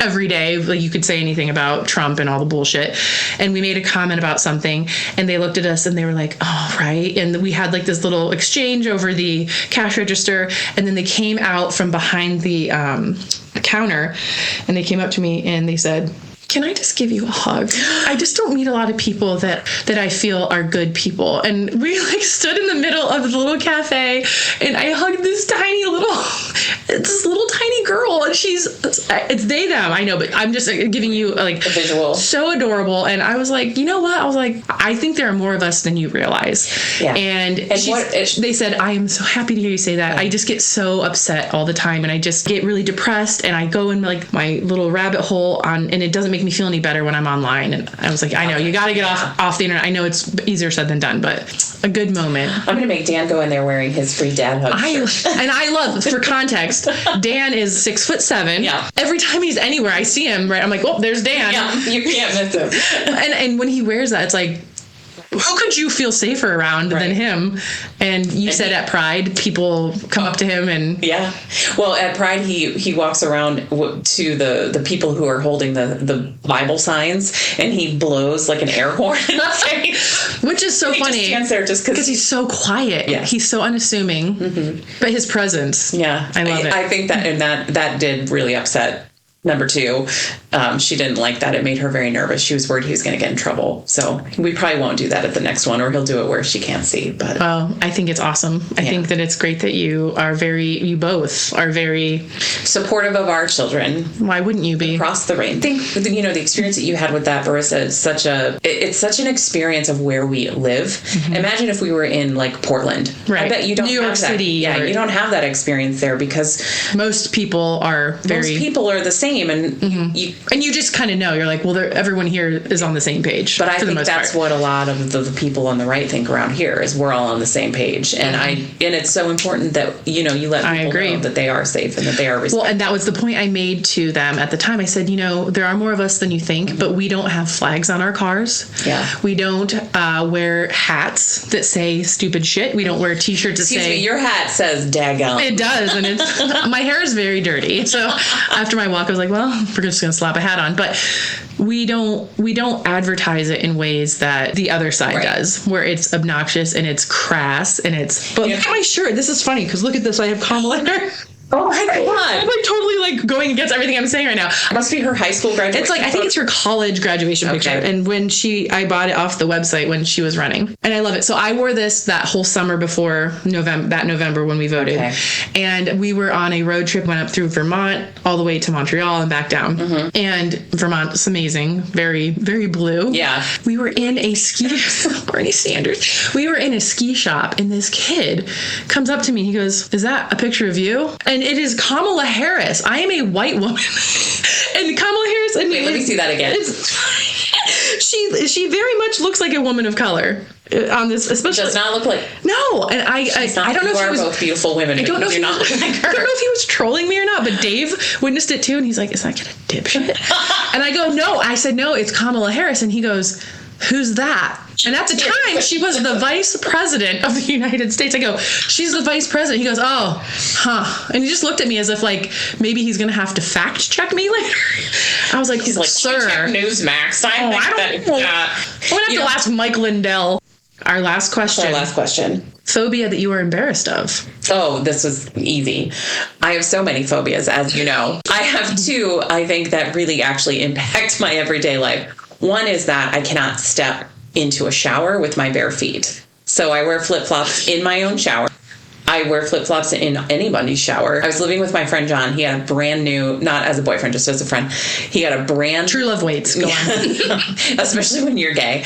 S1: every day, like you could say anything about Trump and all the bullshit, and we made a comment about something, and they looked at us and they were like, oh, right. And we had like this little exchange over the cash register, and then they came out from behind the counter, and they came up to me and they said, can I just give you a hug? I just don't meet a lot of people that I feel are good people. And we like stood in the middle of the little cafe, and I hugged this little tiny girl, and it's they, them, I know, but I'm just giving you like
S2: a visual.
S1: So adorable. And I was like, you know what? I was like, I think there are more of us than you realize.
S2: Yeah.
S1: And they said, I am so happy to hear you say that. I just get so upset all the time, and I just get really depressed, and I go in like my little rabbit hole and it doesn't make me feel any better when I'm online. And I was like, I know, you got to get off the internet. I know it's easier said than done, but a good moment.
S2: I'm going to make Dan go in there wearing his free dad hug shirt.
S1: And I love, for context, Dan is 6'7".
S2: Yeah.
S1: Every time he's anywhere, I see him, right? I'm like, oh, there's Dan.
S2: Yeah, you can't miss him.
S1: And when he wears that, it's like, who could you feel safer around than him? And you said at Pride, people come up to him and...
S2: Yeah. Well, at Pride, he walks around to the people who are holding the Bible signs, and he blows like an air horn in the face.
S1: Which is so funny.
S2: He just stands there just
S1: because he's so quiet.
S2: Yeah.
S1: He's so unassuming. But his presence.
S2: Yeah.
S1: I love it.
S2: I think that did really upset Number two, she didn't like that. It made her very nervous. She was worried he was going to get in trouble. So we probably won't do that at the next one, or he'll do it where she can't see. But
S1: I think it's awesome. I think that it's great that you both are very
S2: supportive of our children.
S1: Why wouldn't you be?
S2: Across the range. I think, the experience that you had with that, Marissa, is it's such an experience of where we live. Mm-hmm. Imagine if we were in like Portland.
S1: Right.
S2: I bet you don't
S1: New York
S2: have that.
S1: City.
S2: Yeah, you don't have that experience there because
S1: most people are
S2: the same. And
S1: mm-hmm. you just kind of know. You're like, well, everyone here is on the same page.
S2: But I think that's what a lot of the people on the right think around here is we're all on the same page. And and it's so important that, you let people know that they are safe and that they are respected.
S1: Well, and that was the point I made to them at the time. I said, there are more of us than you think, but we don't have flags on our cars.
S2: Yeah.
S1: We don't wear hats that say stupid shit. We don't wear t-shirts that
S2: Excuse me, your hat says daggum.
S1: It does, and my hair is very dirty. So after my walk, I was like, well, we're just going to slap a hat on. But we don't advertise it in ways that the other side does, where it's obnoxious and it's crass and it's. But look at my shirt. This is funny because look at this. I have Kamala hair.
S2: Oh my God.
S1: I'm like totally going against everything I'm saying right now.
S2: It must be her high school graduation.
S1: It's like, I think it's her college graduation picture. And I bought it off the website when she was running. And I love it. So I wore this that whole summer before November when we voted. Okay. And we were on a road trip, went up through Vermont, all the way to Montreal and back down. Mm-hmm. And Vermont's amazing. Very, very blue.
S2: Yeah.
S1: We were in a Bernie Sanders. We were in a ski shop and this kid comes up to me. He goes, "Is that a picture of you?" And it is Kamala Harris. I am a white woman. And Kamala Harris.
S2: Wait, let me see that again.
S1: She very much looks like a woman of color on this, especially.
S2: Does not look like.
S1: No, and I don't know if
S2: you are both beautiful women.
S1: I don't know if
S2: you're not like her.
S1: I don't know if he was trolling me or not, but Dave witnessed it too, and he's like, "Is that kid a dipshit?" And I go, "No." I said, "No, it's Kamala Harris," and he goes, "Who's that?" And at the time, she was the vice president of the United States. I go, "She's the vice president." He goes, "Oh, huh." And he just looked at me as if like maybe he's going to have to fact check me later. I was like,
S2: he's like,
S1: "Sir,
S2: Newsmax."
S1: I'm going to have to ask Mike Lindell. Our last question. Phobia that you are embarrassed of.
S2: Oh, this was easy. I have so many phobias, as you know. I have two, I think, that really actually impact my everyday life. One is that I cannot step into a shower with my bare feet. So I wear flip-flops in my own shower. I wear flip-flops in anybody's shower. I was living with my friend John. He had a brand new, not as a boyfriend, just as a friend. He had a brand...
S1: True love waits. Go on.
S2: Especially when you're gay.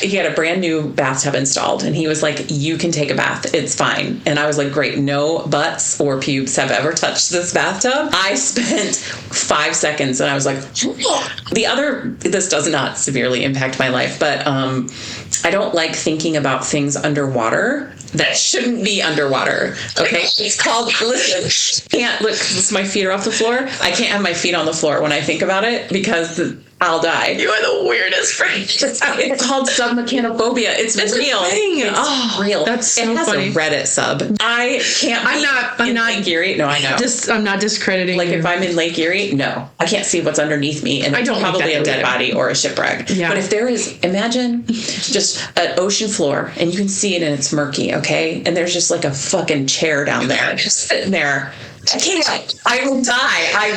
S2: He had a brand new bathtub installed. And he was like, "You can take a bath. It's fine." And I was like, great. No butts or pubes have ever touched this bathtub. I spent 5 seconds and I was like... This does not severely impact my life, but I don't like thinking about things underwater that shouldn't be underwater. Okay, it's called. Listen, can't look. My feet are off the floor. I can't have my feet on the floor when I think about it because I'll die.
S1: You are the weirdest friend.
S2: It's called submechanophobia. It's real. It's real.
S1: That's so
S2: it has
S1: funny.
S2: A Reddit sub. I can't. I'm not Lake Erie. No, I know.
S1: I'm not discrediting.
S2: Like
S1: you.
S2: if I'm in Lake Erie, no, I can't see what's underneath me, and it's probably a dead body or a shipwreck. Yeah. But if there is, imagine just an ocean floor, and you can see it, and it's murky. Okay, and there's just like a fucking chair down there, just sitting there. I can't. I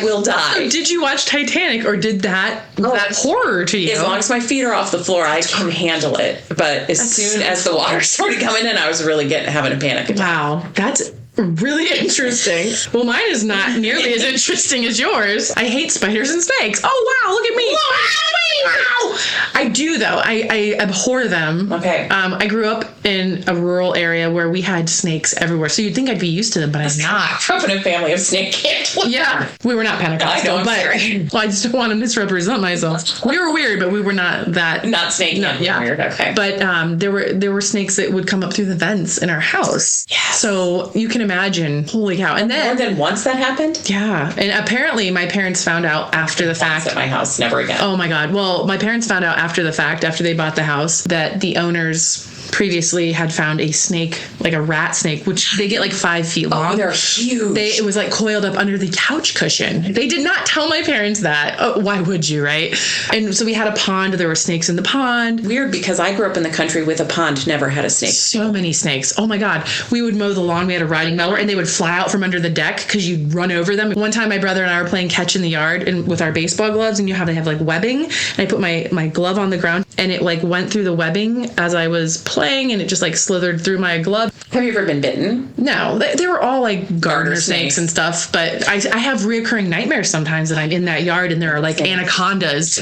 S2: will die.
S1: Did you watch Titanic, or did that horror to you?
S2: As long as my feet are off the floor, I can handle it. But as soon as the water started coming in, I was really having a panic attack.
S1: Wow, that's really interesting. Well, mine is not nearly as interesting as yours. I hate spiders and snakes. Oh, wow, look at me. Wow. I do, though. I abhor them.
S2: Okay.
S1: I grew up in a rural area where we had snakes everywhere, so you'd think I'd be used to them, but I'm not.
S2: I grew up in a family of snake handlers.
S1: Yeah. We were not Pentecostal, but I just don't want to misrepresent myself. We were weird, but we were not that.
S2: Not snake weird, okay.
S1: But there were snakes that would come up through the vents in our house.
S2: Yeah.
S1: So you can imagine, holy cow. And then
S2: more than once that happened?
S1: Yeah. And apparently my parents found out after the fact.
S2: At my house, never again.
S1: Oh my God. Well, my parents found out after the fact, after they bought the house, that the owners previously had found a snake, like a rat snake, which they get like 5 feet long.
S2: Oh, they're huge.
S1: It was like coiled up under the couch cushion. They did not tell my parents that. Oh, why would you, right? And so we had a pond. There were snakes in the pond.
S2: Weird, because I grew up in the country with a pond, never had a snake.
S1: So many snakes. Oh my God. We would mow the lawn. We had a riding mower and they would fly out from under the deck because you'd run over them. One time my brother and I were playing catch in the yard and with our baseball gloves, and you have to have like webbing. And I put my glove on the ground and it like went through the webbing as I was playing, and it just like slithered through my glove.
S2: Have you ever been bitten?
S1: No, they were all like garter snakes and stuff, but I have reoccurring nightmares sometimes that I'm in that yard and there are like anacondas,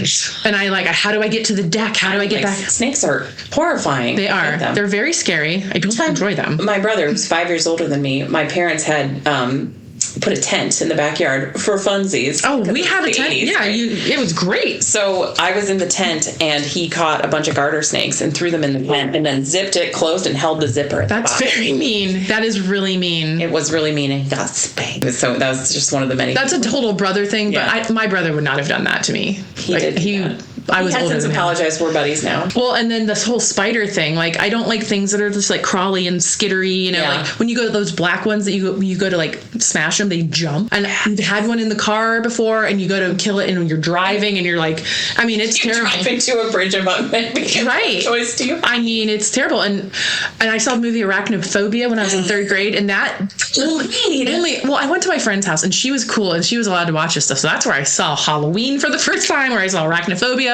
S1: and how do I get to the deck? How do I get back?
S2: Snakes are horrifying.
S1: They are. They're very scary. I don't enjoy them.
S2: My brother, who's 5 years older than me, my parents had put a tent in the backyard for funsies.
S1: Oh, we had a tent.
S2: 80s,
S1: yeah,
S2: right?
S1: it was great.
S2: So I was in the tent and he caught a bunch of garter snakes and threw them in the tent and then zipped it closed and held the zipper.
S1: That's very mean. That is really mean.
S2: It was really mean, and he got spanked. So that was just one of the many.
S1: That's a total brother thing, but my brother would not have done that to me.
S2: He did.
S1: I was older
S2: since
S1: than him.
S2: apologized. We're buddies now.
S1: Well, and then this whole spider thing, like I don't like things that are just like crawly and skittery, you know, like when you go to those black ones that you go to like smash them, they jump. And I've had one in the car before, and you go to kill it and you're driving and you're like, I mean, it's terrible.
S2: Drive into a bridge embankment because
S1: right.
S2: Choice to you.
S1: I mean, it's terrible. And I saw the movie Arachnophobia when I was in 3rd grade, and that well, I went to my friend's house and she was cool and she was allowed to watch this stuff. So that's where I saw Halloween for the first time, where I saw Arachnophobia.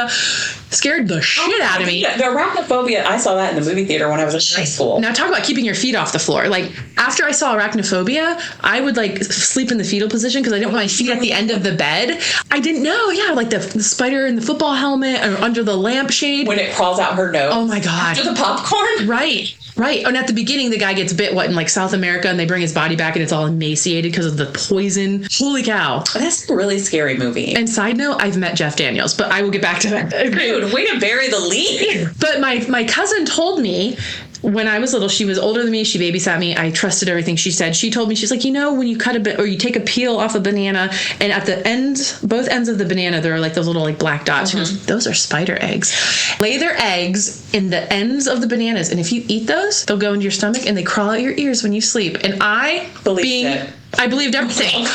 S1: Scared the shit out of me.
S2: The Arachnophobia, I saw that in the movie theater when I was in high school.
S1: Now talk about keeping your feet off the floor. Like after I saw Arachnophobia, I would like sleep in the fetal position because I didn't want my feet at the end of the bed. I didn't know. Yeah, like the spider in the football helmet or under the lampshade.
S2: When it crawls out her nose.
S1: Oh my God.
S2: After the popcorn.
S1: Right. And at the beginning, the guy gets bit, in like South America, and they bring his body back and it's all emaciated because of the poison. Holy cow.
S2: That's a really scary movie.
S1: And side note, I've met Jeff Daniels, but I will get back to that.
S2: Dude, way to bury the lead.
S1: But my cousin told me when I was little, she was older than me. She babysat me. I trusted everything she said. She told me, she's like, when you cut a bit or you take a peel off a banana, and at the ends, both ends of the banana, there are like those little like black dots. She goes, those are spider eggs. Lay their eggs in the ends of the bananas, and if you eat those, they'll go into your stomach and they crawl out your ears when you sleep. And I believed everything.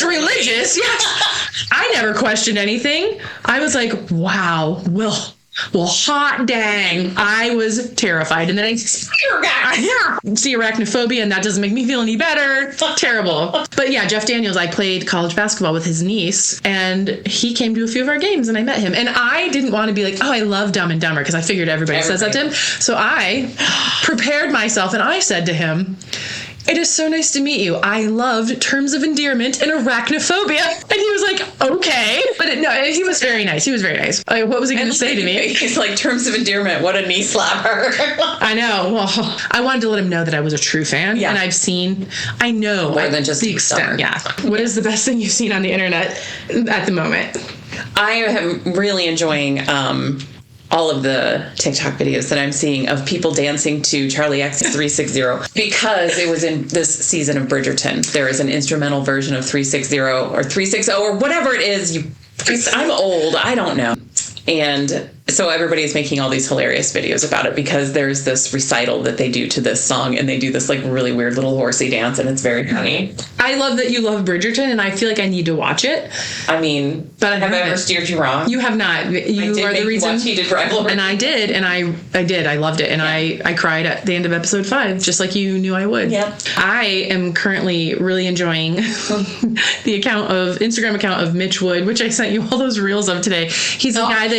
S1: Religious, yes. I never questioned anything. I was like, wow, well, hot dang. I was terrified. And then I see Arachnophobia, and that doesn't make me feel any better. Terrible. But yeah, Jeff Daniels, I played college basketball with his niece, and he came to a few of our games, and I met him. And I didn't want to be like, oh, I love Dumb and Dumber, because I figured everybody says that to him. So I prepared myself, and I said to him, it is so nice to meet you. I loved Terms of Endearment and Arachnophobia. And he was like, okay. But he was very nice. He was very nice. What was he going to say to me?
S2: He's like, Terms of Endearment, what a knee slapper.
S1: I know. Well, I wanted to let him know that I was a true fan. Yeah. And I know.
S2: More than just
S1: the extent. Yeah. What is the best thing you've seen on the internet at the moment?
S2: I am really enjoying all of the TikTok videos that I'm seeing of people dancing to Charlie X's 360 because it was in this season of Bridgerton. There is an instrumental version of 360 or 360 or whatever it is. I'm old. I don't know. And so everybody is making all these hilarious videos about it because there's this recital that they do to this song, and they do this like really weird little horsey dance, and it's very funny.
S1: I love that you love Bridgerton, and I feel like I need to watch it.
S2: I mean,
S1: but
S2: have I ever steered you wrong?
S1: You have not. You are the reason.
S2: Watch Heated Rivalry.
S1: And I did, and I did. I loved it, and I cried at the end of episode 5, just like you knew I would.
S2: Yeah.
S1: I am currently really enjoying the Instagram account of Mitch Wood, which I sent you all those reels of today. He's a guy that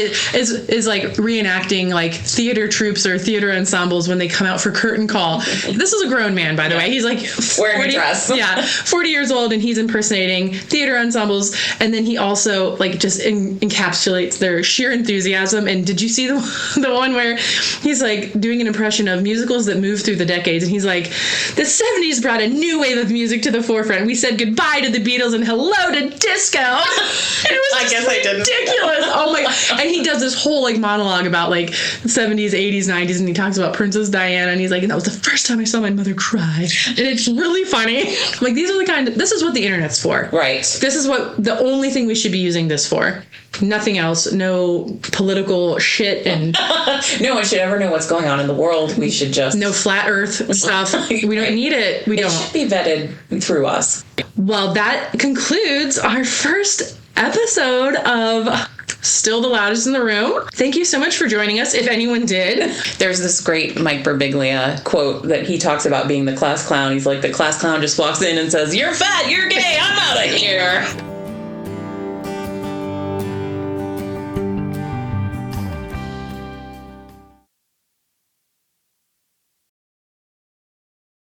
S1: is like reenacting like theater troupes or theater ensembles when they come out for curtain call. This is a grown man, by the way. He's like 40,
S2: wearing a dress.
S1: Yeah, 40 years old, and he's impersonating theater ensembles. And then he also like just encapsulates their sheer enthusiasm. And did you see the one where he's like doing an impression of musicals that move through the decades? And he's like, the 70s brought a new wave of music to the forefront. We said goodbye to the Beatles and hello to disco. It was
S2: I guess I didn't.
S1: Ridiculous. Oh my God. And he does this whole like monologue about like the 70s, 80s, 90s, and he talks about Princess Diana, and he's like, and that was the first time I saw my mother cry. And it's really funny. Like, these are the this is what the internet's for.
S2: Right.
S1: This is what the only thing we should be using this for. Nothing else. No political shit and
S2: no one should ever know what's going on in the world. We should just
S1: no flat earth stuff. We don't need it. We don't.
S2: It should be vetted through us.
S1: Well, that concludes our first episode of Still the Loudest in the Room. Thank you so much for joining us, if anyone did.
S2: There's this great Mike Birbiglia quote that he talks about being the class clown. He's like, the class clown just walks in and says, "You're fat, you're gay, I'm out of here."